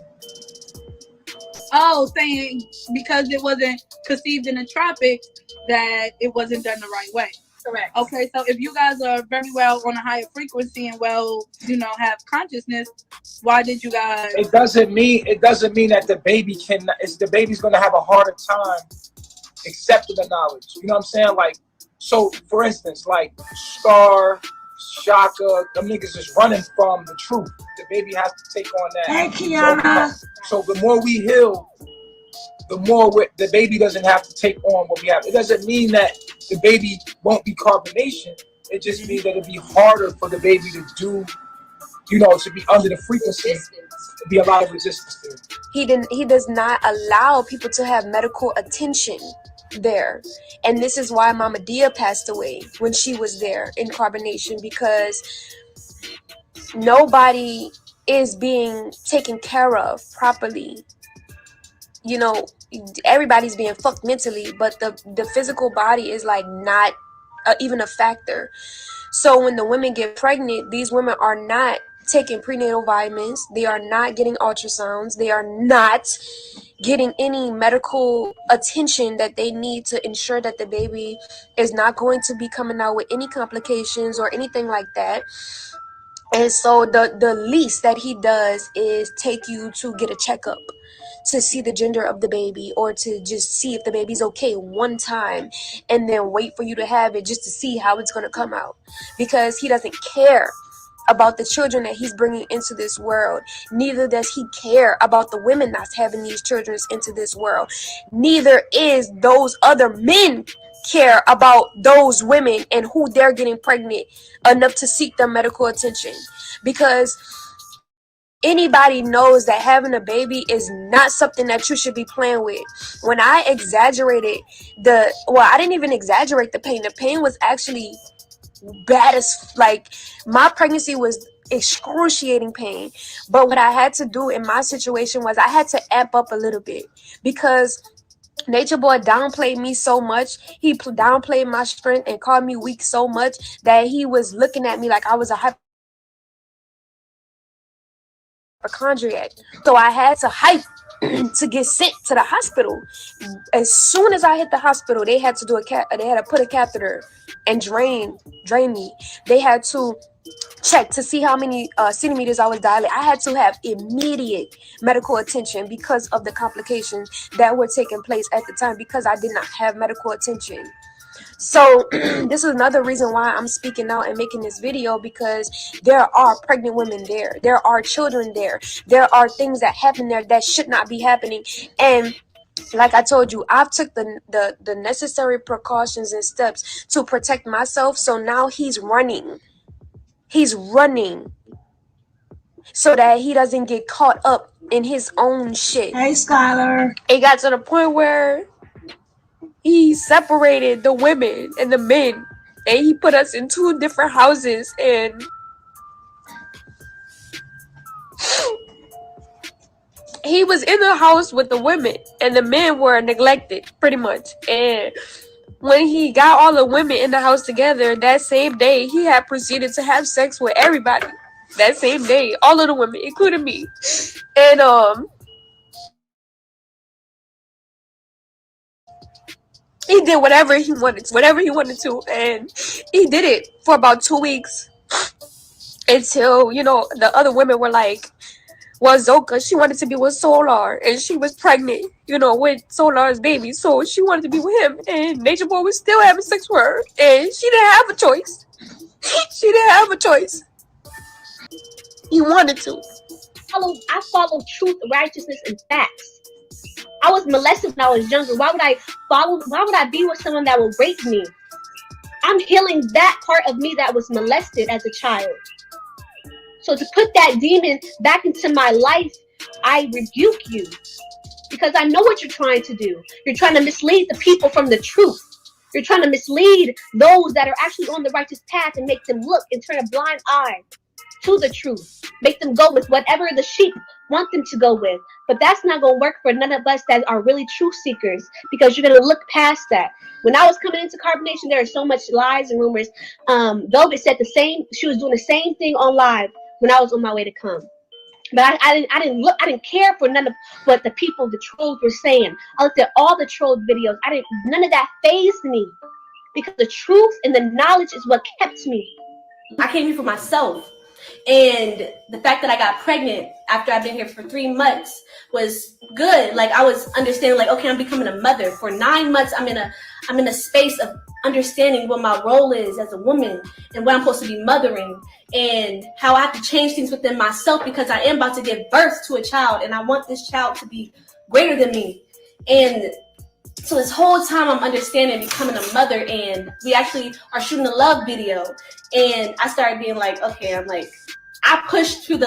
Oh, saying because it wasn't conceived in the tropics that it wasn't done the right way. Correct. Okay, so if you guys are very well on a higher frequency and have consciousness, why did you guys? It doesn't mean that the baby the baby's gonna have a harder time accepting the knowledge. You know what I'm saying? Like, so for instance, like Scar, Shaka, them niggas is running from the truth. The baby has to take on that. Hey, Kiana. So the more we heal, the more the baby doesn't have to take on what we have. It doesn't mean that the baby won't be carbonation. It just means that it'd be harder for the baby to do, to be under the frequency. It'd be a lot of resistance there. He does not allow people to have medical attention there. And this is why Mama Dia passed away when she was there in carbonation, because nobody is being taken care of properly. Everybody's being fucked mentally, but the physical body is like not even a factor. So when the women get pregnant, these women are not taking prenatal vitamins. They are not getting ultrasounds. They are not getting any medical attention that they need to ensure that the baby is not going to be coming out with any complications or anything like that. And so the least that he does is take you to get a checkup to see the gender of the baby, or to just see if the baby's okay one time, and then wait for you to have it just to see how it's going to come out, because he doesn't care about the children that he's bringing into this world. Neither does he care about the women that's having these children into this world. Neither is those other men care about those women and who they're getting pregnant enough to seek their medical attention. Because anybody knows that having a baby is not something that you should be playing with. When I exaggerated I didn't even exaggerate the pain. The pain was actually bad as, like, my pregnancy was excruciating pain. But what I had to do in my situation was I had to amp up a little bit, because Nature Boy downplayed me so much. He downplayed my strength and called me weak so much that he was looking at me like I was a hypochondriac. So I had to hype to get sent to the hospital. As soon as I hit the hospital, they had to do they had to put a catheter and drain me. They had to check to see how many centimeters I was dilated. I had to have immediate medical attention because of the complications that were taking place at the time, because I did not have medical attention. So this is another reason why I'm speaking out and making this video, because there are pregnant women there. There are children there. There are things that happen there that should not be happening. And like I told you, I've took the necessary precautions and steps to protect myself. So now he's running so that he doesn't get caught up in his own shit. Hey, Skylar. It got to the point where he separated the women and the men, and he put us in 2 different houses, and he was in the house with the women, and the men were neglected pretty much. And when he got all the women in the house together, that same day he had proceeded to have sex with everybody. That same day, all of the women, including me. And he did whatever he wanted to, and he did it for about 2 weeks until, the other women were like, well, Zoka, she wanted to be with Solar, and she was pregnant, with Solar's baby, so she wanted to be with him, and Nature Boy was still having sex with her, and she didn't have a choice. She didn't have a choice. He wanted to. I follow truth, righteousness, and facts. I was molested when I was younger. Why would I be with someone that will rape me? I'm healing that part of me that was molested as a child. So to put that demon back into my life, I rebuke you. Because I know what you're trying to do. You're trying to mislead the people from the truth. You're trying to mislead those that are actually on the righteous path and make them look and turn a blind eye to the truth. Make them go with whatever the sheep want them to go with. But that's not going to work for none of us that are really truth seekers, because you're going to look past that. When I was coming into carbonation, there are so much lies and rumors. Velvet said she was doing the same thing on live when I was on my way to come. But I didn't care for none of what the people, the trolls, were saying. I looked at all the troll videos. None of that fazed me, because the truth and the knowledge is what kept me. I came here for myself. And the fact that I got pregnant after I've been here for 3 months was good. Like, I was understanding, like, okay, I'm becoming a mother. For 9 months, I'm in a space of understanding what my role is as a woman and what I'm supposed to be mothering, and how I have to change things within myself, because I am about to give birth to a child, and I want this child to be greater than me. And so this whole time I'm understanding becoming a mother, and we actually are shooting a love video, and I started being like, okay, I pushed through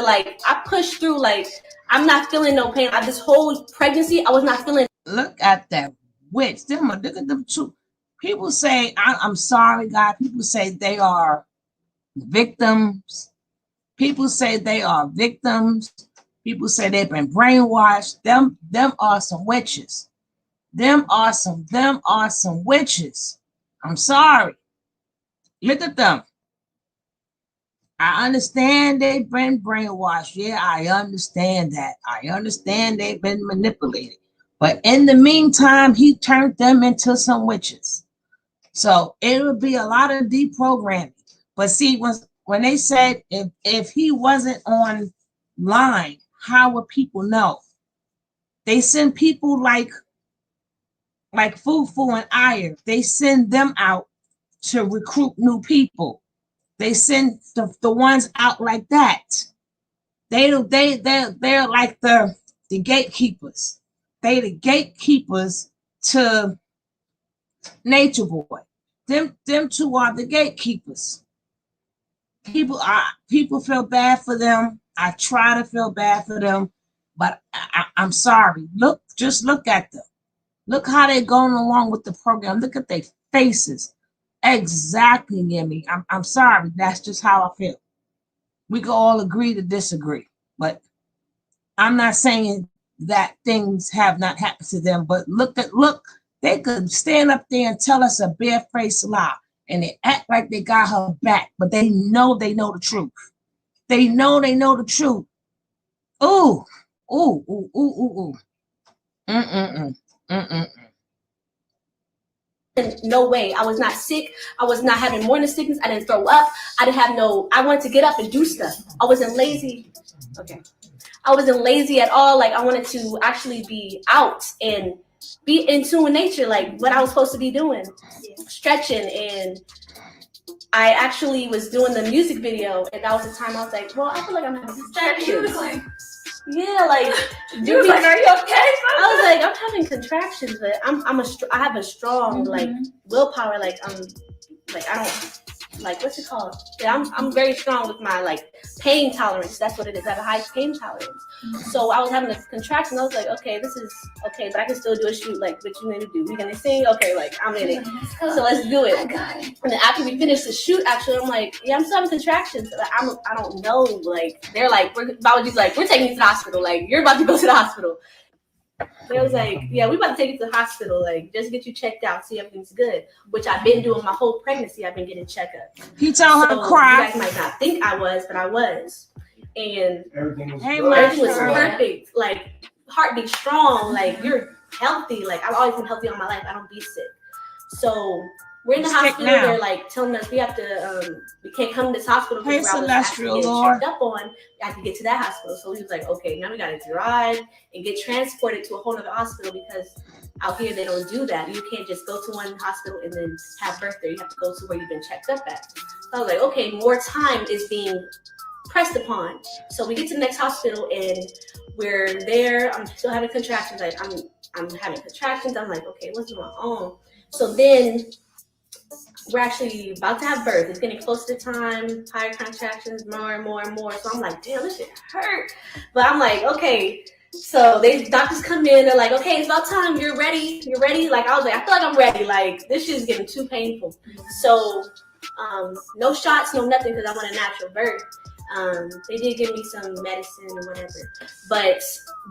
I'm not feeling no pain. This whole pregnancy, I was not feeling. Look at that witch. Look at them two. People say, I'm sorry, God. People say they are victims. People say they are victims. People say they've been brainwashed. Them are some witches. Them are some witches. I'm sorry. Look at them. I understand they've been brainwashed. Yeah, I understand that. I understand they've been manipulated. But in the meantime, he turned them into some witches. So it would be a lot of deprogramming. But see, when they said if he wasn't online, how would people know? They send people like Fufu and Aya. They send them out to recruit new people. They send the ones out like that. They're like the gatekeepers. They the gatekeepers to Nature Boy. Them two are the gatekeepers. People feel bad for them. I try to feel bad for them, but I'm sorry. Just look at them. Look how they're going along with the program. Look at their faces. Exactly, Yemi. I'm sorry. That's just how I feel. We can all agree to disagree, but I'm not saying that things have not happened to them. But look, they could stand up there and tell us a barefaced lie, and they act like they got her back, but they know the truth. They know the truth. Ooh, ooh, ooh, ooh, ooh, ooh. No way. I was not sick. I was not having morning sickness. I didn't throw up. I wanted to get up and do stuff. I wasn't lazy. Okay. I wasn't lazy at all. Like, I wanted to actually be out and be in tune with nature, like what I was supposed to be doing, stretching. And I actually was doing the music video, and that was the time I was like, well, I feel like I'm having contractions. Yeah, like, you was like, are you okay? I was like, I'm having contractions, but I have a strong like willpower. Like, I don't, like, what's it called? Yeah, I'm very strong with my like pain tolerance. That's what it is. I have a high pain tolerance. So I was having a contraction. I was like, okay, this is okay, but I can still do a shoot. Like, what you need to do? We gonna sing? Okay, like, I'm in it. So let's do it. And then after we finished the shoot, actually, I'm like, yeah, I'm still having contractions. Like, I don't know. Like, they're like, we're taking you to the hospital. Like, you're about to go to the hospital. They was like, yeah, we about to take you to the hospital, like, just get you checked out, see everything's good, which I've been doing my whole pregnancy. I've been getting checkups. He told her to cry. You guys might not think I was, but I was. And everything was perfect. Like, heartbeat strong, like, you're healthy. Like, I've always been healthy all my life. I don't be sick. So we're in the hospital. They're like telling us we have to, we can't come to this hospital because I was actually getting checked up on. I have to get to that hospital. So he was like, okay, now we got to drive and get transported to a whole other hospital, because out here they don't do that. You can't just go to one hospital and then have birth there. You have to go to where you've been checked up at. So I was like, okay, more time is being pressed upon. So we get to the next hospital and we're there. I'm still having contractions. Like, I'm having contractions. I'm like, okay, what's going on? So then we're actually about to have birth. It's getting close to time, higher contractions, more and more and more. So I'm like, damn, this shit hurt. But I'm like, okay. So doctors come in, they're like, okay, it's about time. You're ready. Like, I was like, I feel like I'm ready. Like, this shit is getting too painful. So no shots, no nothing, because I want a natural birth. They did give me some medicine or whatever. But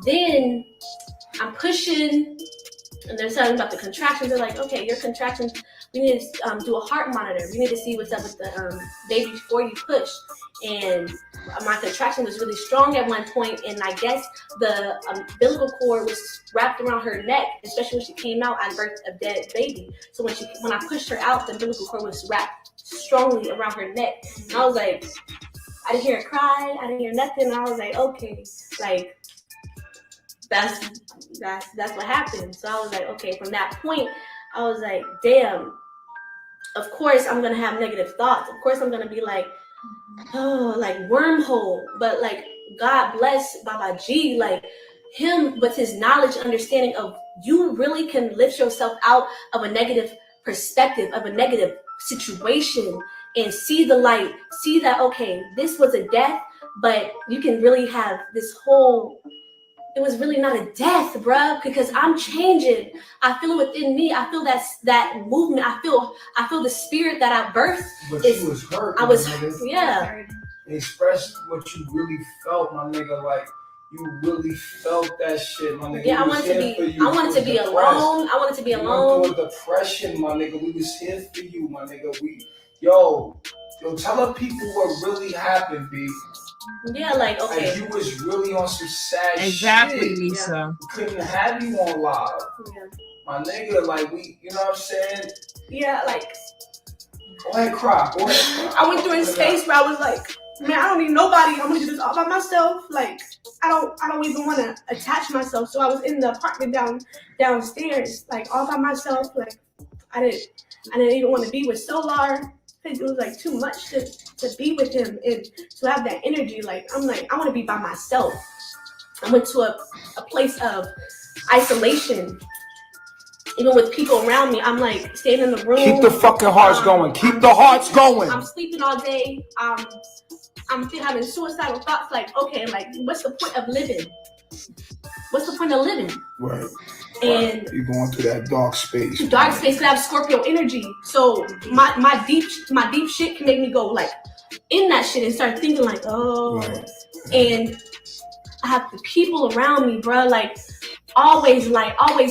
then I'm pushing, and they're telling me about the contractions. They're like, okay, your contractions, we need to do a heart monitor. We need to see what's up with the baby before you push. And my contraction was really strong at one point, and I guess the umbilical cord was wrapped around her neck, especially when she came out. I birthed a dead baby. So when I pushed her out, the umbilical cord was wrapped strongly around her neck. And I was like, I didn't hear her cry. I didn't hear nothing. And I was like, okay, like, that's what happened. So I was like, okay, from that point, I was like, damn, of course I'm gonna have negative thoughts. Of course I'm gonna be like, oh, like wormhole. But like, God bless Baba G, like him with his knowledge, understanding of you really can lift yourself out of a negative perspective, of a negative situation, and see the light, see that, okay, this was a death, but you can really have this whole, it was really not a death, bruh, because I'm changing. I feel it within me. I feel that movement. I feel the spirit that I birthed. But you was hurt. I was, yeah. Express what you really felt, my nigga. Like, you really felt that shit, my nigga. Yeah, I wanted to be alone. I wanted to be alone. You went through a depression, my nigga. We was here for you, my nigga. Yo, tell the people what really happened, B. Yeah, like, okay. Like, you was really on some sad shit. Exactly, Lisa. Yeah. We couldn't have you on live. Yeah. My nigga, like, you know what I'm saying? Yeah, like. Go ahead, cry. I went through a space where I was like, man, I don't need nobody. I'm gonna do this all by myself. Like, I don't even want to attach myself. So I was in the apartment downstairs, like, all by myself. Like, I didn't even want to be with Solar. It was like too much to be with him and to have that energy. Like, I'm like, I want to be by myself. I went to a place of isolation, even with people around me, I'm like staying in the room. Keep the fucking hearts going. Keep the hearts going. I'm sleeping all day. I'm still having suicidal thoughts. Like, okay, like, what's the point of living? What's the point of living? Right. And you're going through that dark space. Dark space can have Scorpio energy. So my deep shit can make me go like in that shit and start thinking like, oh. Right. And I have the people around me, bro, like always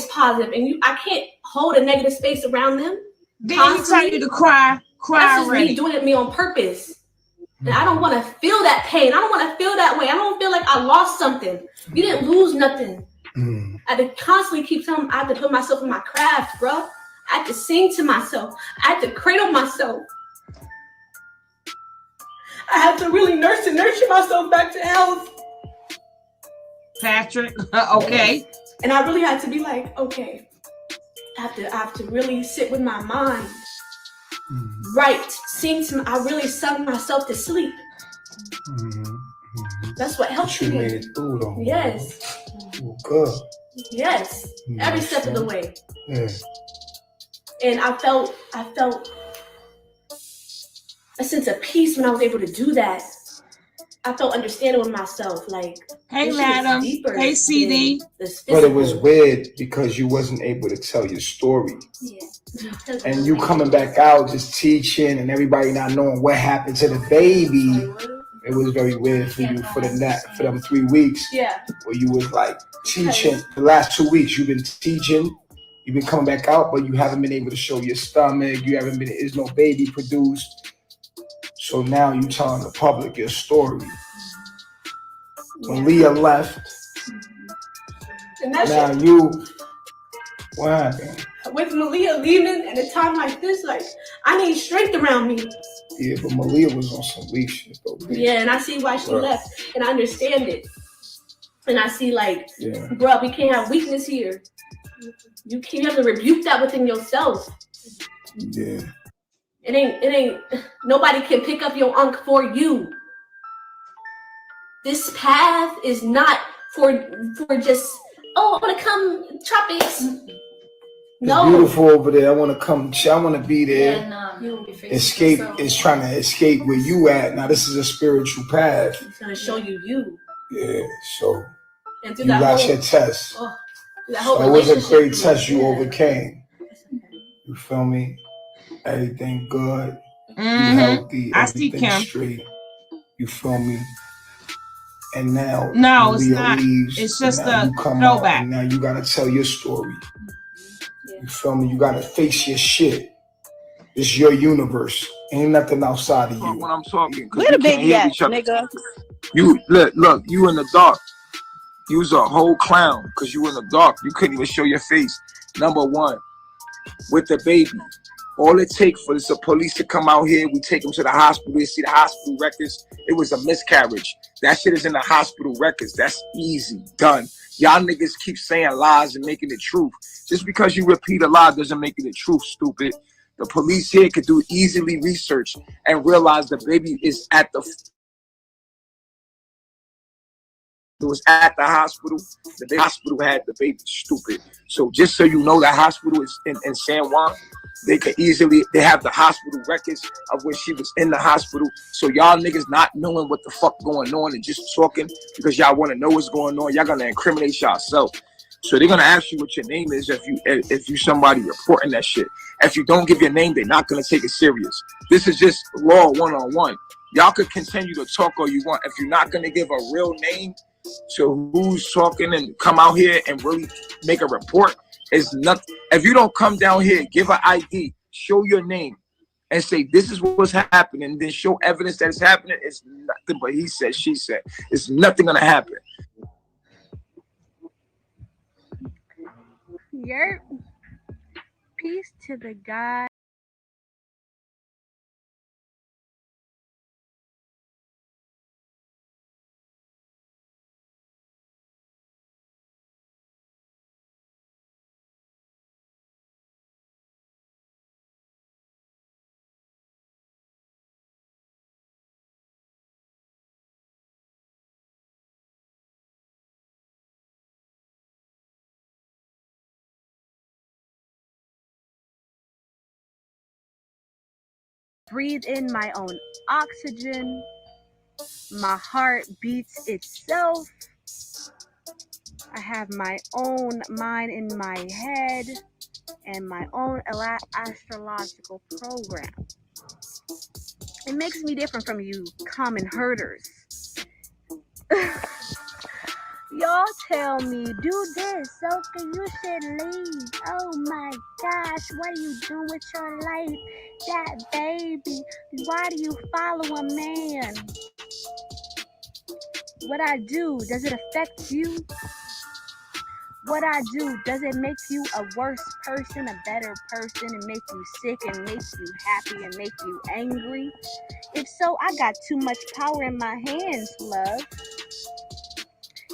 positive, and I can't hold a negative space around them. Then he tell you to cry That's just already. me doing it me on purpose. And I don't want to feel that pain. I don't want to feel that way. I don't feel like I lost something. You didn't lose nothing. I had to constantly keep telling, I had to put myself in my craft, bro. I had to sing to myself. I had to cradle myself. I had to really nurture myself back to health. Patrick, okay. And I really had to be like, okay, I have to really sit with my mind. Right, I really sung myself to sleep. That's what helped me. You made it through though. Yes. Good. Yes. Every step of the way. Yeah. And I felt a sense of peace when I was able to do that. I felt understanding with myself. Like, hey, madam. Hey, CD. But it was weird because you wasn't able to tell your story. Yeah. And you coming back out just teaching and everybody not knowing what happened to the baby. It was very weird for you for them 3 weeks. Yeah. Where you was like teaching. The last 2 weeks you've been teaching. You've been coming back out, but you haven't been able to show your stomach. There's no baby produced. So now you telling the public your story. When Leah left, and that now shit, what happened? With Malia leaving at a time like this, like, I need strength around me. Yeah, but Malia was on some weak shit though. Man. Yeah, and I see why she left, and I understand it. And I see like, bro, we can't have weakness here. You have to rebuke that within yourself. Yeah. It ain't, nobody can pick up your unk for you. This path is not for just, oh, I want to come tropics. No. It's beautiful over there. I want to come. I want to be there. Yeah, no. Escape is trying to escape where you at. Now this is a spiritual path. It's gonna show you you. Yeah. So and you got your test. So it was a great test you overcame. You feel me? Everything good. You healthy. Everything straight. You feel me? And now it's not. Leaves, it's just a throwback. Now you gotta tell your story. You feel me? You gotta face your shit. It's your universe. Ain't nothing outside of you. When I'm talking, where the baby at, nigga? You look. You in the dark. You was a whole clown because you in the dark. You couldn't even show your face. Number one, with the baby. All it takes for the police to come out here, we take them to the hospital, we see the hospital records. It was a miscarriage. That shit is in the hospital records. That's easy, done. Y'all niggas keep saying lies and making it truth. Just because you repeat a lie doesn't make it the truth, stupid. The police here could do easily research and realize the baby is at the... It was at the hospital. The hospital had the baby, stupid. So just so you know, the hospital is in San Juan. They have the hospital records of when she was in the hospital. So y'all niggas not knowing what the fuck going on and just talking because y'all want to know what's going on. Y'all gonna incriminate yourself. So they're gonna ask you what your name is if you somebody reporting that shit. If you don't give your name, they're not gonna take it serious. This is just law 1-on-1. Y'all could continue to talk all you want. If you're not gonna give a real name to who's talking and come out here and really make a report, is nothing. If you don't come down here, give an ID, show your name, and say this is what's happening, and then show evidence that it's happening, it's nothing but he said, she said. It's nothing gonna happen. Yerp. Peace to the guy. breathe in my own oxygen. My heart beats itself. I have my own mind in my head and my own astrological program. It makes me different from you common herders. Y'all tell me, do this, okay, you should leave. Oh my gosh, what are you doing with your life? That baby, why do you follow a man? What I do, does it affect you? What I do, does it make you a worse person, a better person, and make you sick and make you happy and make you angry? If so, I got too much power in my hands, love.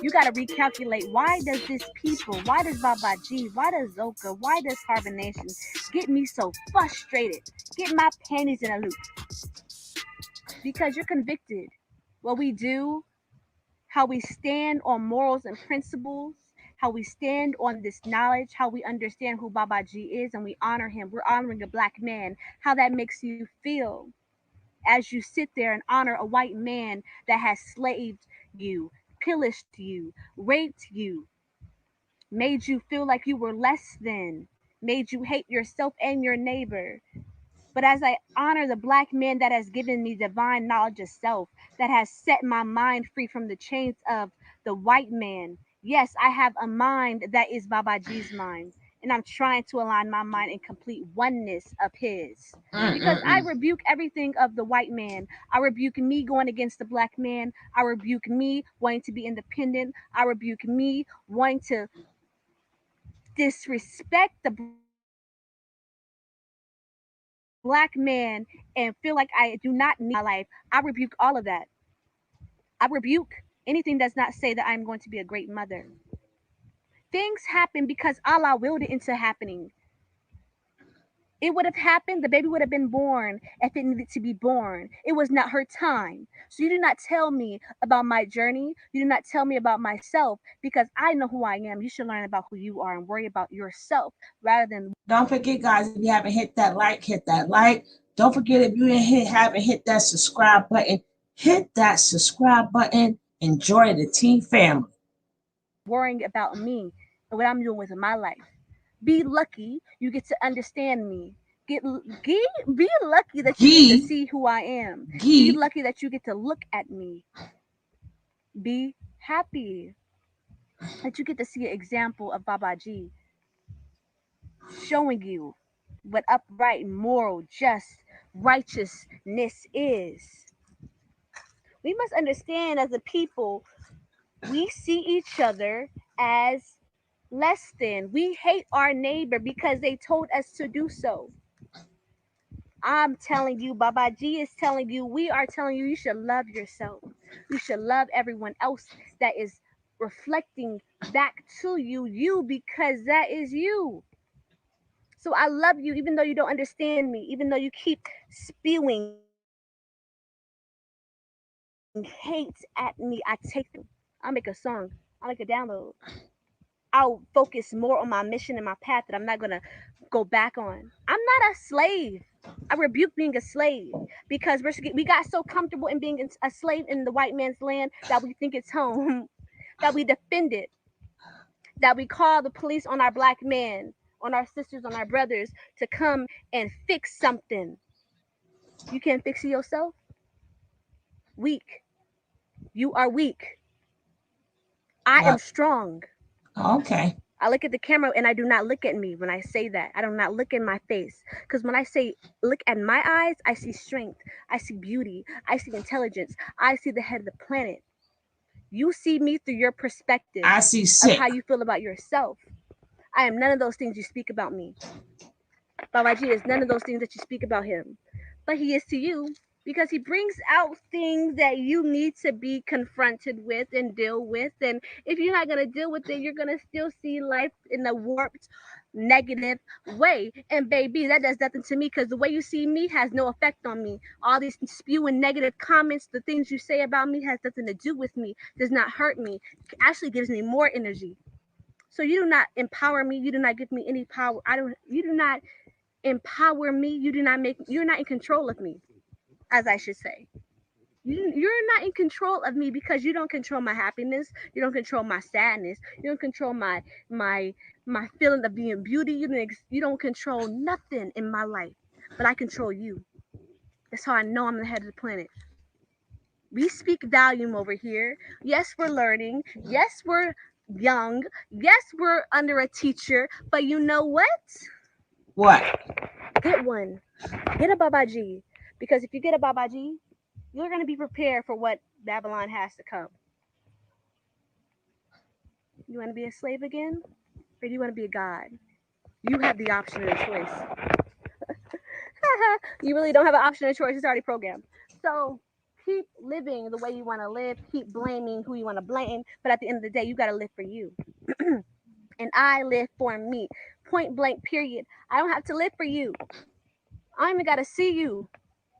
You got to recalculate, why does this people, why does Baba G, why does Zoka, why does Carbonation get me so frustrated, get my panties in a loop? Because you're convicted. What we do, how we stand on morals and principles, how we stand on this knowledge, how we understand who Baba G is, and we honor him. We're honoring a black man. How that makes you feel as you sit there and honor a white man that has slaved you, pillaged you, raped you, made you feel like you were less than, made you hate yourself and your neighbor. But as I honor the black man that has given me divine knowledge of self, that has set my mind free from the chains of the white man, yes, I have a mind that is Babaji's mind. And I'm trying to align my mind in complete oneness of his. Because I rebuke everything of the white man. I rebuke me going against the black man. I rebuke me wanting to be independent. I rebuke me wanting to disrespect the black man and feel like I do not need my life. I rebuke all of that. I rebuke anything does not say that I'm going to be a great mother. Things happen because Allah willed it into happening. It would have happened, the baby would have been born if it needed to be born. It was not her time. So you do not tell me about my journey. You do not tell me about myself because I know who I am. You should learn about who you are and worry about yourself rather than. Don't forget, guys, if you haven't hit that like, hit that like. Don't forget, if you haven't hit that subscribe button, hit that subscribe button. Enjoy the Team family. Worrying about me and what I'm doing with my life. Be lucky you get to understand me. Be lucky that you get to see who I am. Be lucky that you get to look at me. Be happy that you get to see an example of Babaji showing you what upright, moral, just righteousness is. We must understand as a people, we see each other as less than. We hate our neighbor because they told us to do so. I'm telling you, Babaji is telling you, we are telling you, you should love yourself. You should love everyone else that is reflecting back to you because that is you. So I love you even though you don't understand me, even though you keep spewing hate at me. I take them. I'll make a song. I'll make a download. I'll focus more on my mission and my path that I'm not going to go back on. I'm not a slave. I rebuke being a slave because we got so comfortable in being a slave in the white man's land that we think it's home, that we defend it, that we call the police on our black men, on our sisters, on our brothers to come and fix something. You can't fix it yourself? Weak. You are weak. I am strong. Okay. I look at the camera and I do not look at me when I say that. I do not look in my face. Because when I say look at my eyes, I see strength. I see beauty. I see intelligence. I see the head of the planet. You see me through your perspective. I see sick. Of how you feel about yourself. I am none of those things you speak about me. Babaji is none of those things that you speak about him. But he is to you because he brings out things that you need to be confronted with and deal with. And if you're not going to deal with it, you're going to still see life in a warped, negative way. And baby, that does nothing to me because the way you see me has no effect on me. All these spewing negative comments, the things you say about me has nothing to do with me, does not hurt me. It actually gives me more energy. So you do not empower me. You do not give me any power. You do not empower me. You're not in control of me, as I should say. You're not in control of me because you don't control my happiness. You don't control my sadness. You don't control my feeling of being beauty. You don't control nothing in my life, but I control you. That's how I know I'm the head of the planet. We speak volume over here. Yes, we're learning. Yes, we're young. Yes, we're under a teacher. But you know what? What? Get one. Get a Babaji. Because if you get a Babaji, you're going to be prepared for what Babylon has to come. You want to be a slave again? Or do you want to be a god? You have the option and choice. You really don't have an option and choice. It's already programmed. So keep living the way you want to live. Keep blaming who you want to blame. But at the end of the day, you got to live for you. And I live for me. Point blank, period. I don't have to live for you. I don't even got to see you.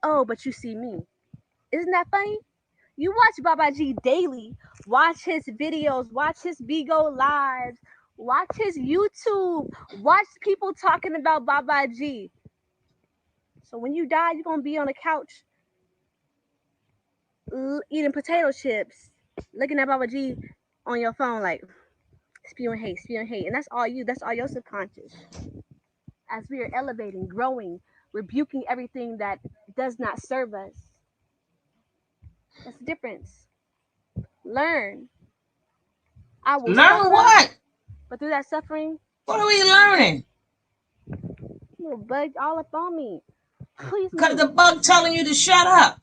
Oh, but you see me. Isn't that funny? You watch Babaji daily. Watch his videos. Watch his Bigo lives. Watch his YouTube. Watch people talking about Babaji. So when you die, you're going to be on the couch eating potato chips, looking at Babaji on your phone like spewing hate. And that's all you. That's all your subconscious. As we are elevating, growing, rebuking everything that does not serve us. That's the difference. Learn. I will Learn suffer, what? but through that suffering, what are we learning? Little bug all up on me. Please. Because the bug telling you to shut up.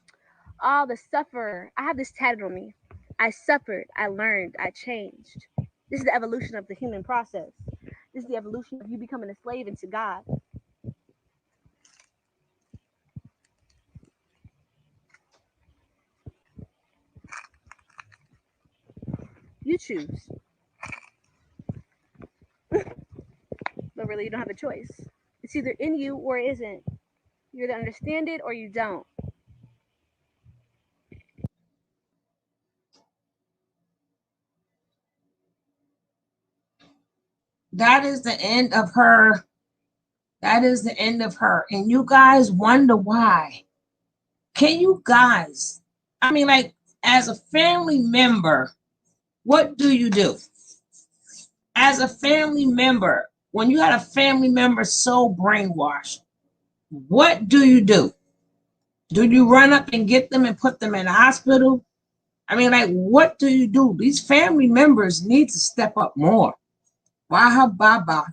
All the suffer. I have this tatted on me. I suffered. I learned. I changed. This is the evolution of the human process. This is the evolution of you becoming a slave into God. You choose. But really, you don't have a choice. It's either in you or it isn't. You either understand it or you don't. That is the end of her. That is the end of her. And you guys wonder why. Can you guys, I mean, like, as a family member, what do you do? As a family member, when you had a family member so brainwashed, what do you do? Do you run up and get them and put them in the hospital? I mean, like, what do you do? These family members need to step up more. Why her Baba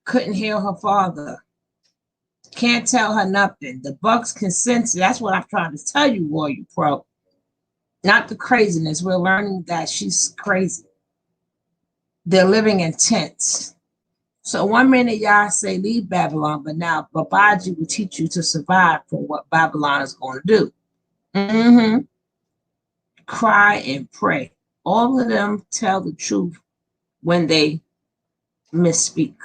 couldn't heal her father? Can't tell her nothing. The Bucks consensus. That's what I'm trying to tell you, Warrior Pro. Not the craziness. We're learning that she's crazy. They're living in tents. So 1 minute y'all say leave Babylon, but now Babaji will teach you to survive for what Babylon is going to do. Cry and pray. All of them tell the truth when they misspeak.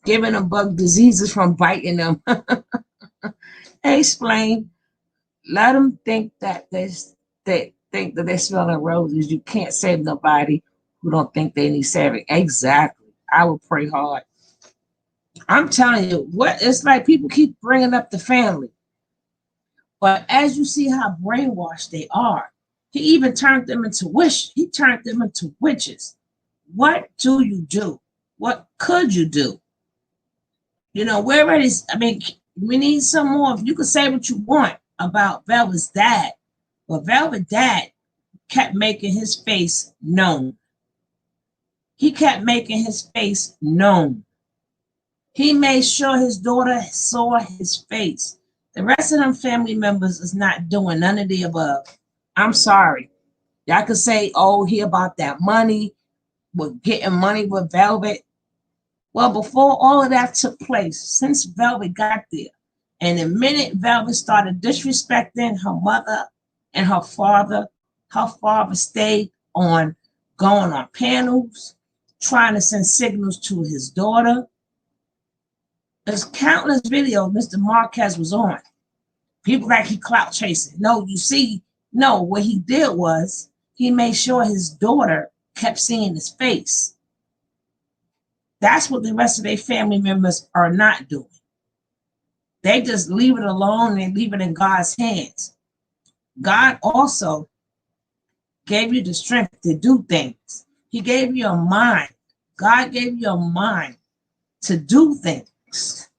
Giving them bug diseases from biting them. Explain. Let them think that they think that they're smelling roses. You can't save nobody who don't think they need saving. Exactly. I will pray hard. I'm telling you, what it's like people keep bringing up the family. But as you see how brainwashed they are, he even turned them into witches. What do you do? What could you do? You know, we're ready. I mean, we need some more. You can say what you want about Velvet's dad, but Velvet dad kept making his face known. He kept making his face known. He made sure his daughter saw his face. The rest of them family members is not doing none of the above. I'm sorry. Y'all could say, oh, he about that money, with getting money with Velvet. Well, before all of that took place, since Velvet got there, and the minute Velvet started disrespecting her mother and her father stayed on going on panels, trying to send signals to his daughter. There's countless videos Mr. Marquez was on. People like he clout chasing. No, you see, no, what he did was he made sure his daughter kept seeing his face. That's what the rest of their family members are not doing. They just leave it alone and leave it in God's hands. God also gave you the strength to do things. He gave you a mind. God gave you a mind to do things.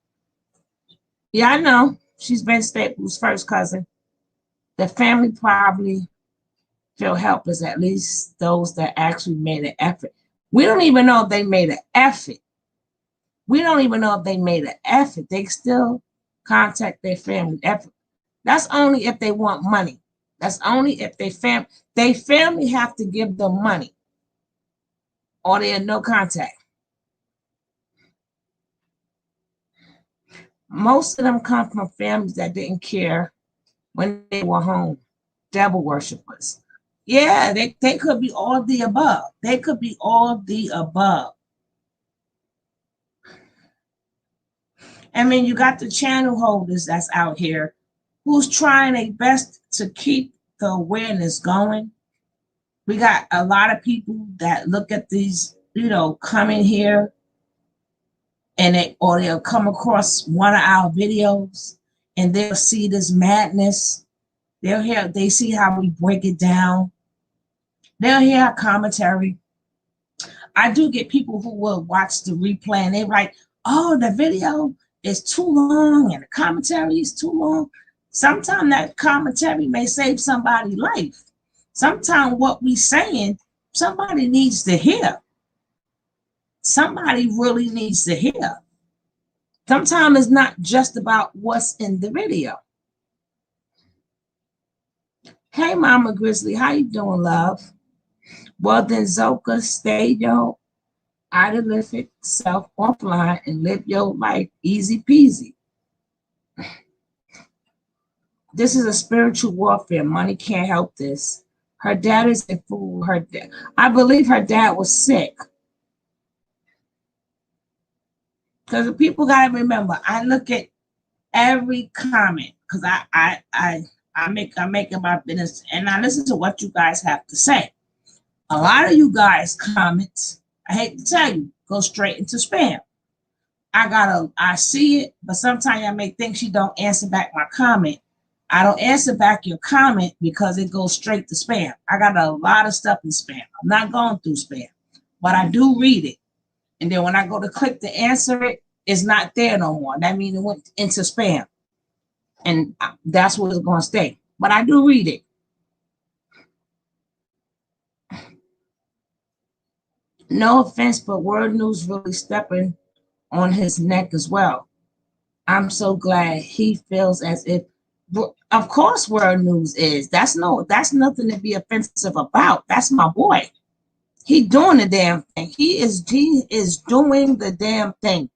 Yeah, I know. She's Ben Staples' first cousin. The family probably feel helpless, at least those that actually made an effort. We don't even know if they made an effort. We don't even know if they made an effort. They still contact their family effort. That's only if they want money. That's only if they family have to give them money, or they have no contact. Most of them come from families that didn't care when they were home. Devil worshippers. Yeah, they could be all of the above. They could be all of the above. I mean, you got the channel holders that's out here who's trying their best to keep the awareness going. We got a lot of people that look at these, come in here and they'll come across one of our videos and they'll see this madness. They see how we break it down. They'll hear our commentary. I do get people who will watch the replay and they write, oh, the video is too long and the commentary is too long. Sometimes that commentary may save somebody's life. Sometimes what we saying, somebody needs to hear. Somebody really needs to hear. Sometimes it's not just about what's in the video. Hey, Mama Grizzly, how you doing, love? Well, then, Zoka, stay your idealistic self offline and live your life easy peasy. This is a spiritual warfare. Money can't help this. Her dad is a fool. I believe her dad was sick. Because the people gotta remember, I look at every comment because I'm making my business and I listen to what you guys have to say. A lot of you guys comments, I hate to tell you, go straight into spam. I see it, but sometimes I may think she don't answer back my comment. I don't answer back your comment because it goes straight to spam. I got a lot of stuff in spam. I'm not going through spam, but I do read it. And then when I go to click to answer it, it's not there no more. That means it went into spam. And that's where it's going to stay. But I do read it. No offense, but World News really stepping on his neck as well. I'm so glad he feels as if, of course, World News is. That's nothing to be offensive about. That's my boy. He doing the damn thing. He is doing the damn thing.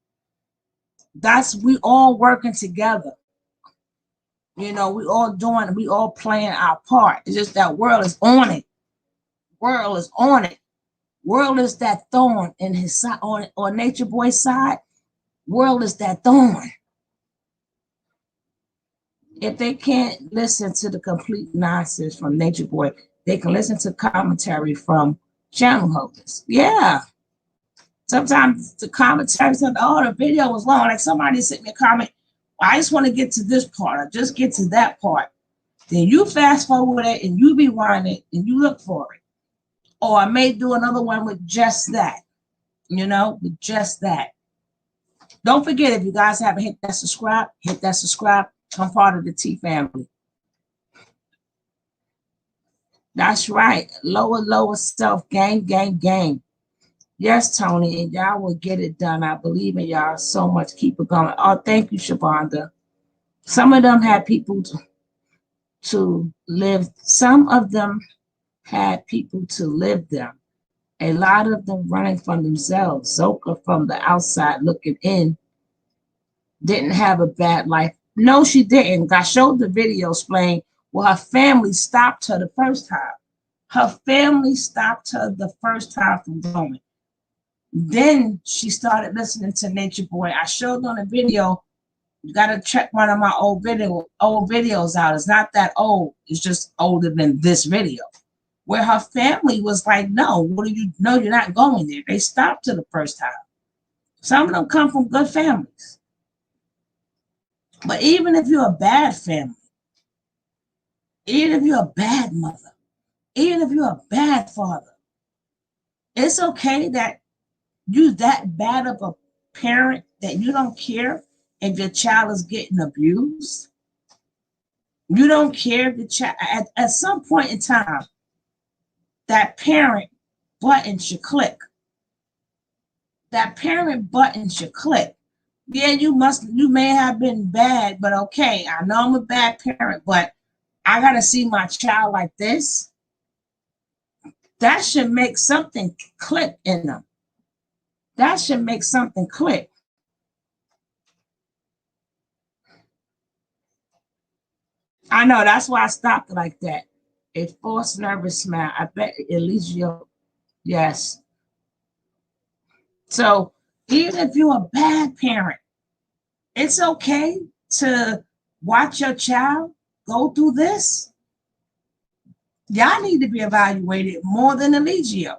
We all working together. We all playing our part. It's just that World is on it. World is on it. World is that thorn in his side, on Nature Boy's side. World is that thorn. If they can't listen to the complete nonsense from Nature Boy, they can listen to commentary from channel holders. Yeah. Sometimes the commentary said, oh, the video was long. Like somebody sent me a comment, well, I just want to get to this part. I just get to that part. Then you fast forward it and you rewind it and you look for it. Or I may do another one with just that, with just that. Don't forget, if you guys haven't hit that subscribe, Become part of the T family. That's right. Lower self, gang. Yes, Tony, and y'all will get it done. I believe in y'all so much. Keep it going. Oh, thank you, Shabonda. Some of them had people to live. Some of them had people to live them. A lot of them running from themselves. Zoka from the outside looking in didn't have a bad life. No, she didn't. I showed the video explaining, well, her family stopped her the first time. Her family stopped her the first time from going. Then she started listening to Nature Boy. I showed on the video, you got to check one of my old videos out. It's not that old. It's just older than this video. Where her family was like, no, what do you know? You're not going there. They stopped her the first time. Some of them come from good families. But even if you're a bad family, even if you're a bad mother, even if you're a bad father, it's okay that you're that bad of a parent that you don't care if your child is getting abused. You don't care if the child, at some point in time, that parent button should click. That parent button should click. Yeah, you may have been bad, but okay, I know I'm a bad parent, but I gotta see my child like this. That should make something click in them. That should make something click. I know, that's why I stopped like that. A forced nervous smile. I bet Eligio, yes. So even if you're a bad parent, it's okay to watch your child go through this. Y'all need to be evaluated more than Eligio.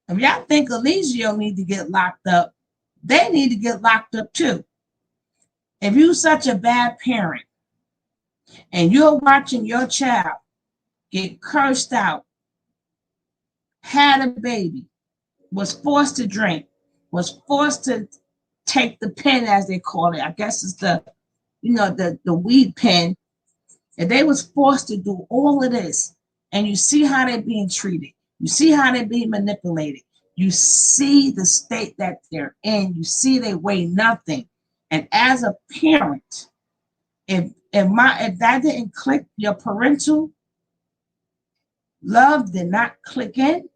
If y'all think Eligio need to get locked up, they need to get locked up too. If you're such a bad parent and you're watching your child get cursed out, had a baby, was forced to drink, was forced to take the pen, as they call it. I guess it's the weed pen. And they was forced to do all of this. And you see how they're being treated. You see how they're being manipulated. You see the state that they're in. You see they weigh nothing. And as a parent, if that didn't click, your parental love did not click in,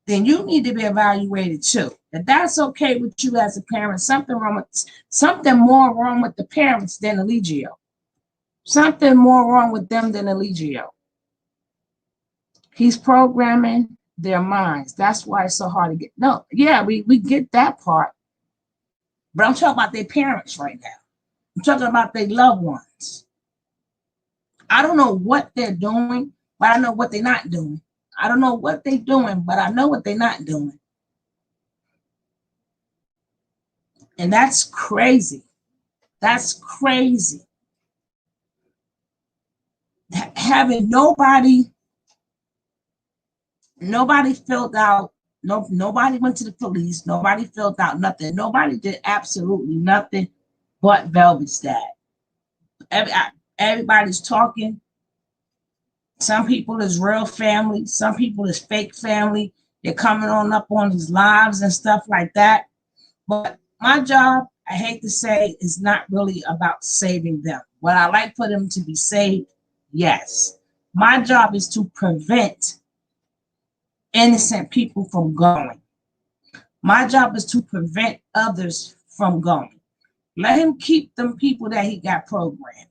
then you need to be evaluated too. If that's okay with you as a parent, something more wrong with the parents than Eligio. Something more wrong with them than Eligio. He's programming their minds. That's why it's so hard to get. No, yeah, we get that part. But I'm talking about their parents right now. I'm talking about their loved ones. I don't know what they're doing, but I know what they're not doing. I don't know what they're doing, but I know what they're not doing. And that's crazy. That's crazy. Having nobody filled out, nobody went to the police, nobody filled out nothing, nobody did absolutely nothing but Velvet's dad. Everybody's talking. Some people is real family, some people is fake family. They're coming on up on these lives and stuff like that. But my job, I hate to say, is not really about saving them. Would I like for them to be saved? Yes. My job is to prevent innocent people from going. My job is to prevent others from going. Let him keep them people that he got programmed.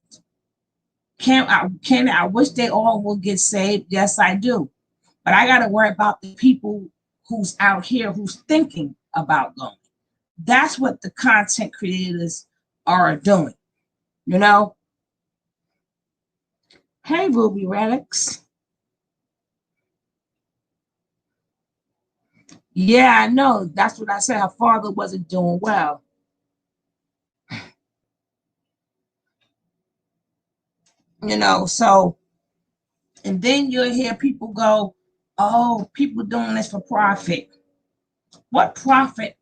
I wish they all will get saved. Yes, I do. But I got to worry about the people who's out here who's thinking about going. That's what the content creators are doing. You know? Hey, Ruby Relics. Yeah, I know. That's what I said. Her father wasn't doing well. You know, so, and then you'll hear people go, oh, people doing this for profit. What profit?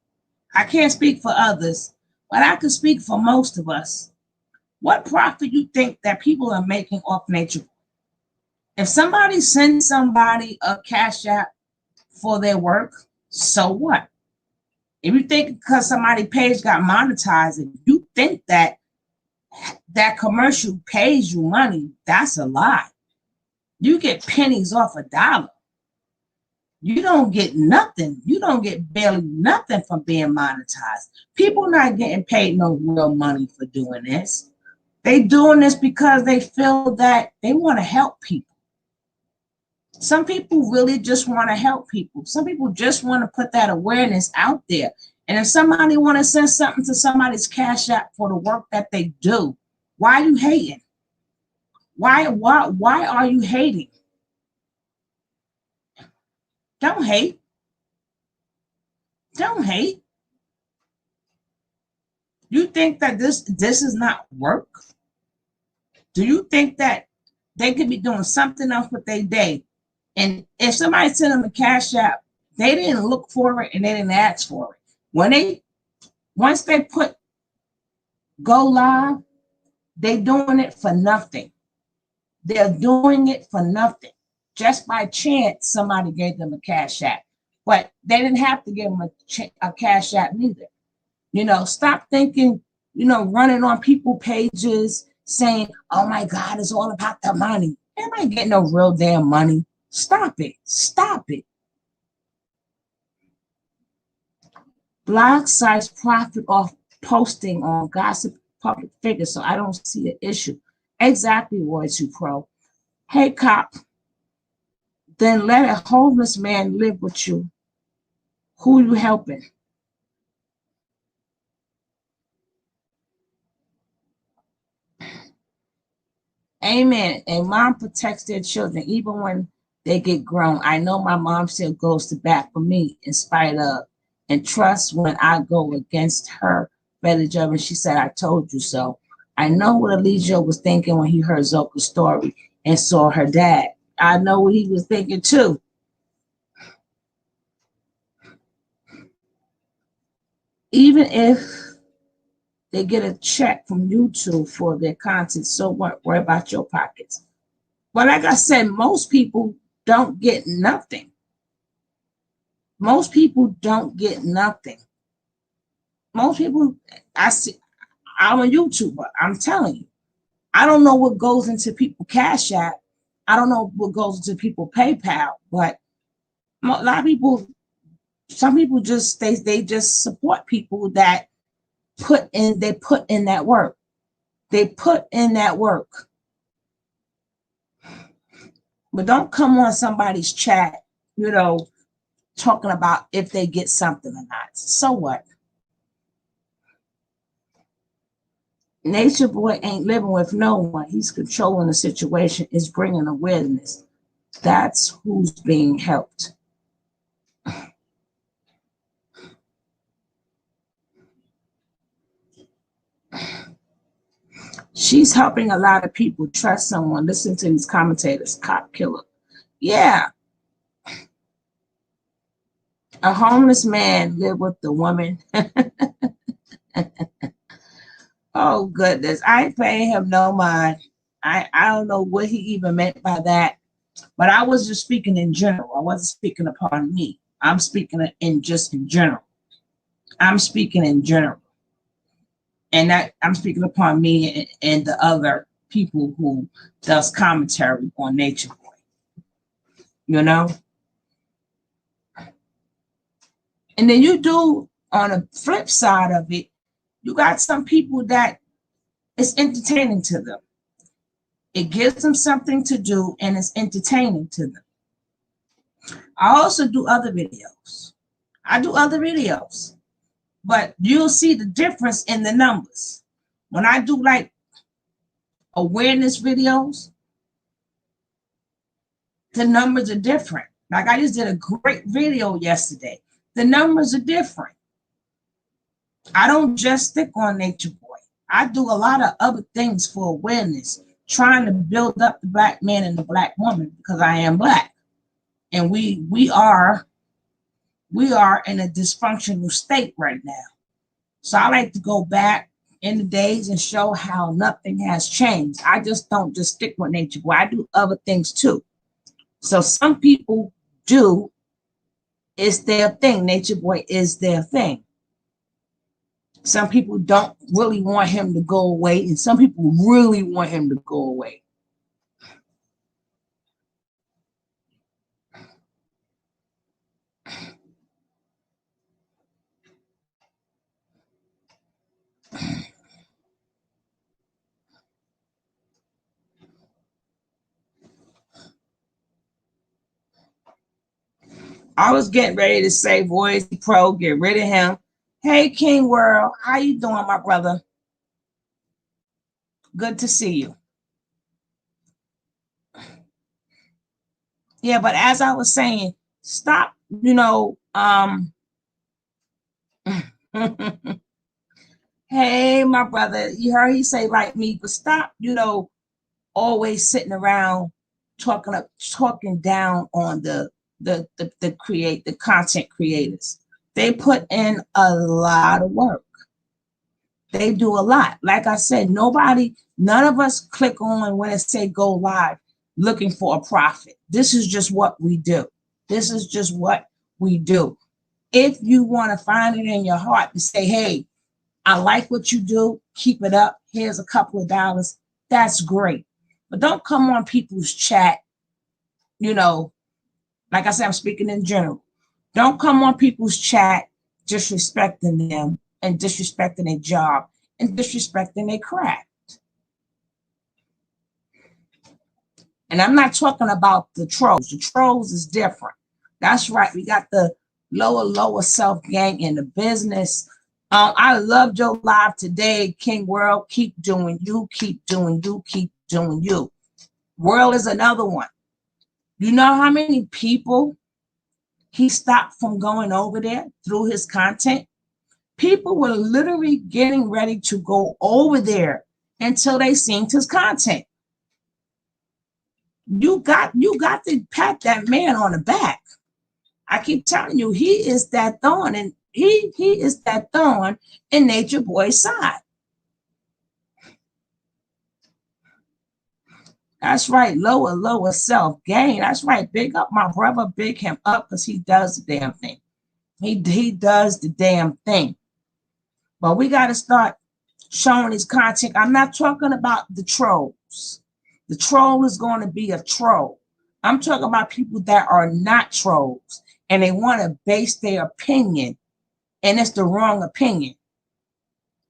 I can't speak for others, but I can speak for most of us. What profit you think that people are making off nature? If somebody sends somebody a cash app for their work, so what? If you think because somebody's page got monetized, and you think that commercial pays you money, that's a lie. You get pennies off a dollar. You don't get nothing. You don't get barely nothing from being monetized. People not getting paid no real money for doing this. They doing this because they feel that they want to help people. Some people really just want to help people. Some people just want to put that awareness out there. And if somebody want to send something to somebody's cash app for the work that they do, why are you hating? Why are you hating? Don't hate. Don't hate. You think that this is not work? Do you think that they could be doing something else with their day? And if somebody sent them a cash app, they didn't look for it and they didn't ask for it. Once they put go live, they're doing it for nothing. They're doing it for nothing. Just by chance, somebody gave them a cash app. But they didn't have to give them a cash app neither. Stop thinking, running on people pages saying, oh my God, it's all about the money. Everybody getting no real damn money. Stop it. Stop it. Blog sites profit off posting on gossip public figures, so I don't see an issue. Exactly, Roy2 Pro. Hey, cop, then let a homeless man live with you. Who you helping? Amen. A mom protects their children even when they get grown. I know my mom still goes to bat for me in spite of, and trust when I go against her better job. And she said, I told you so. I know what Elijah was thinking when he heard Zoka's story and saw her dad. I know what he was thinking too. Even if they get a check from YouTube for their content, so what? Worry about your pockets. But like I said, most people don't get nothing. Most people don't get nothing. Most people, I'm a YouTuber. I'm telling you, I don't know what goes into people Cash App. I don't know what goes into people PayPal, but a lot of people, some people just they just support people that put in that work. They put in that work. But don't come on somebody's chat, talking about if they get something or not. So what? Nature Boy ain't living with no one. He's controlling the situation, is bringing awareness. That's who's being helped. She's helping a lot of people trust someone. Listen to these commentators, cop killer. Yeah. A homeless man lived with the woman. Oh, goodness. I ain't paying him no mind. I don't know what he even meant by that. But I was just speaking in general. I wasn't speaking upon me. I'm speaking in general. I'm speaking in general. And that I'm speaking upon me and the other people who does commentary on Nature Boy. And then you do, on a flip side of it, you got some people that it's entertaining to them. It gives them something to do and it's entertaining to them. I also do other videos. But you'll see the difference in the numbers. When I do like awareness videos, the numbers are different. Like I just did a great video yesterday. The numbers are different. I don't just stick on Nature Boy. I do a lot of other things for awareness, trying to build up the Black man and the Black woman because I am Black. And we are in a dysfunctional state right now. So I like to go back in the days and show how nothing has changed. I just don't just stick with Nature Boy. I do other things too. So some people do, it's their thing. Nature Boy is their thing. Some people don't really want him to go away, and some people really want him to go away. I was getting ready to say, Voice Pro, get rid of him. Hey, King World, how you doing, my brother? Good to see you. Yeah, but as I was saying, stop, Hey, my brother, you heard he say like me, but stop, always sitting around talking down on the content creators. They put in a lot of work. They do a lot. Like I said, none of us click on when it say go live looking for a profit. This is just what we do. This is just what we do. If you want to find it in your heart to say, hey, I like what you do, keep it up, here's a couple of dollars, that's great. But don't come on people's chat, like I said, I'm speaking in general. Don't come on people's chat disrespecting them and disrespecting their job and disrespecting their craft. And I'm not talking about the trolls. The trolls is different. That's right. We got the lower self gang in the business. I loved your live today, King World. Keep doing you, keep doing you, keep doing you. World is another one. You know how many people he stopped from going over there through his content? People were literally getting ready to go over there until they seen his content. You got to pat that man on the back. I keep telling you, he is that thorn, and he is that thorn in Nature Boy's side. That's right, lower self gain. That's right, big up my brother, big him up, because he does the damn thing. He does the damn thing. But we got to start showing his content. I'm not talking about the trolls. The troll is going to be a troll. I'm talking about people that are not trolls and they want to base their opinion, and it's the wrong opinion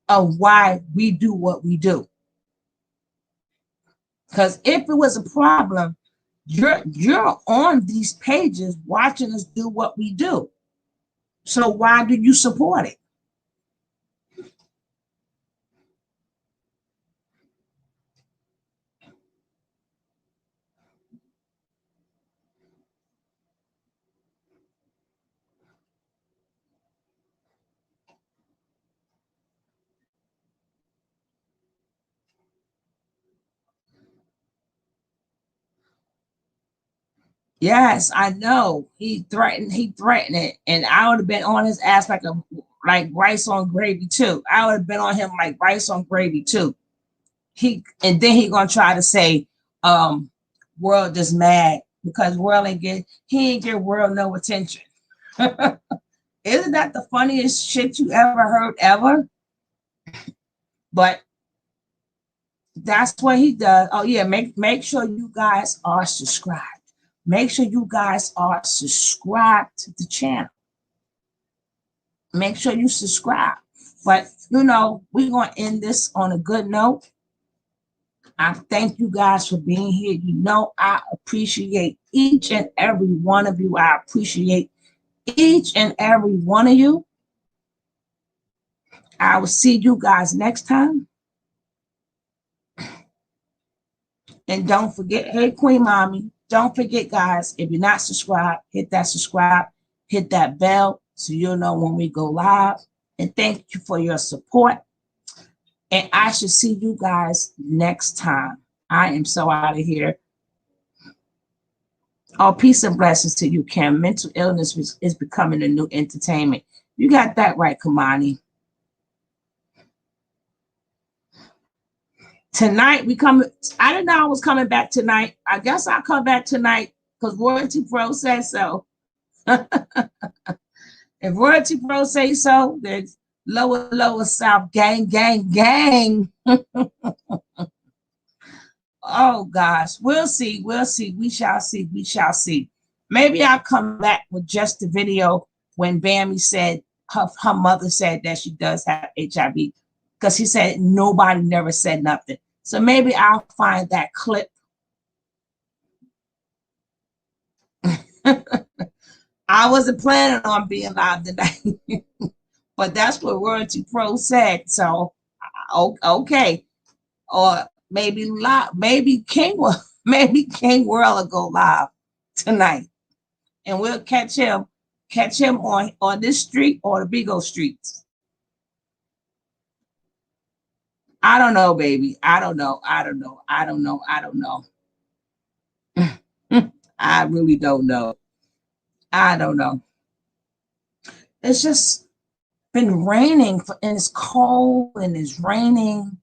of why we do what we do. Because if it was a problem, you're on these pages watching us do what we do. So why do you support it? Yes, I know. He threatened it. And I would have been on his ass like rice on gravy too. I would have been on him like rice on gravy too. And then he gonna try to say, World is mad because World he ain't get World no attention. Isn't that the funniest shit you ever heard ever? But that's what he does. Oh yeah, make sure you guys are subscribed. Make sure you guys are subscribed to the channel. Make sure you subscribe. But we're going to end this on a good note. I thank you guys for being here. I appreciate each and every one of you. I appreciate each and every one of you. I will see you guys next time. And don't forget, hey, Queen Mommy, don't forget, guys, if you're not subscribed, hit that subscribe, hit that bell so you'll know when we go live. And thank you for your support. And I should see you guys next time. I am so out of here. All peace and blessings to you, Kim. Mental illness is becoming a new entertainment. You got that right, Kamani. Tonight we come. I didn't know I was coming back tonight. I guess I'll come back tonight because Royalty Pro says so. If Royalty Pro say so, there's lower South gang. Oh gosh, we'll see. We shall see. Maybe I'll come back with just the video when Bammy said her mother said that she does have HIV, because he said nobody never said nothing. So maybe I'll find that clip. I wasn't planning on being live tonight, but that's what Royalty Pro said. So okay, or maybe King World will go live tonight, and we'll catch him on this street or the Bigo streets. I don't know, baby. I don't know. I don't know. I don't know. I don't know. I really don't know. I don't know. It's just been raining and it's cold and it's raining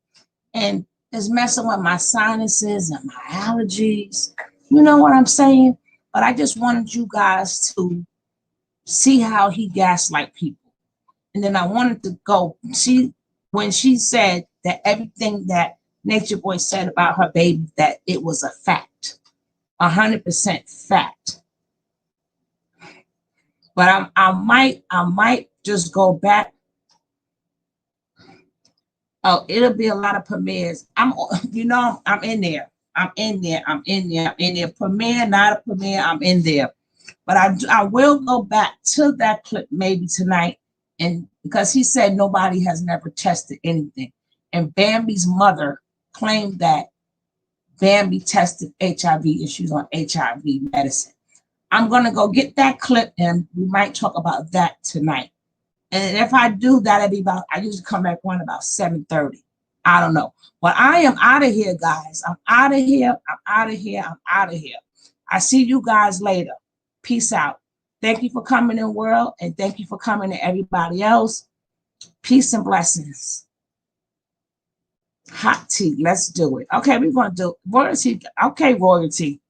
and it's messing with my sinuses and my allergies. You know what I'm saying? But I just wanted you guys to see how he gaslight people. And then I wanted to go see when she said that everything that Nature Boy said about her baby, that it was a fact, 100% fact. But I might just go back. Oh, it'll be a lot of premieres. I'm in there. I'm in there. Premiere, not a premiere, I'm in there. But I will go back to that clip maybe tonight, and because he said nobody has never tested anything. And Bambi's mother claimed that Bambi tested HIV issues on HIV medicine. I'm gonna go get that clip and we might talk about that tonight. And if I do, that'll be about, I usually come back on about 7:30. I don't know. But I am out of here, guys. I'm out of here. I'm out of here. I'm out of here. I see you guys later. Peace out. Thank you for coming in, world. And thank you for coming to everybody else. Peace and blessings. Hot tea. Let's do it. Okay, we're going to do royalty. Okay, royalty.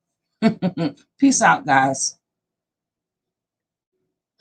Peace out, guys.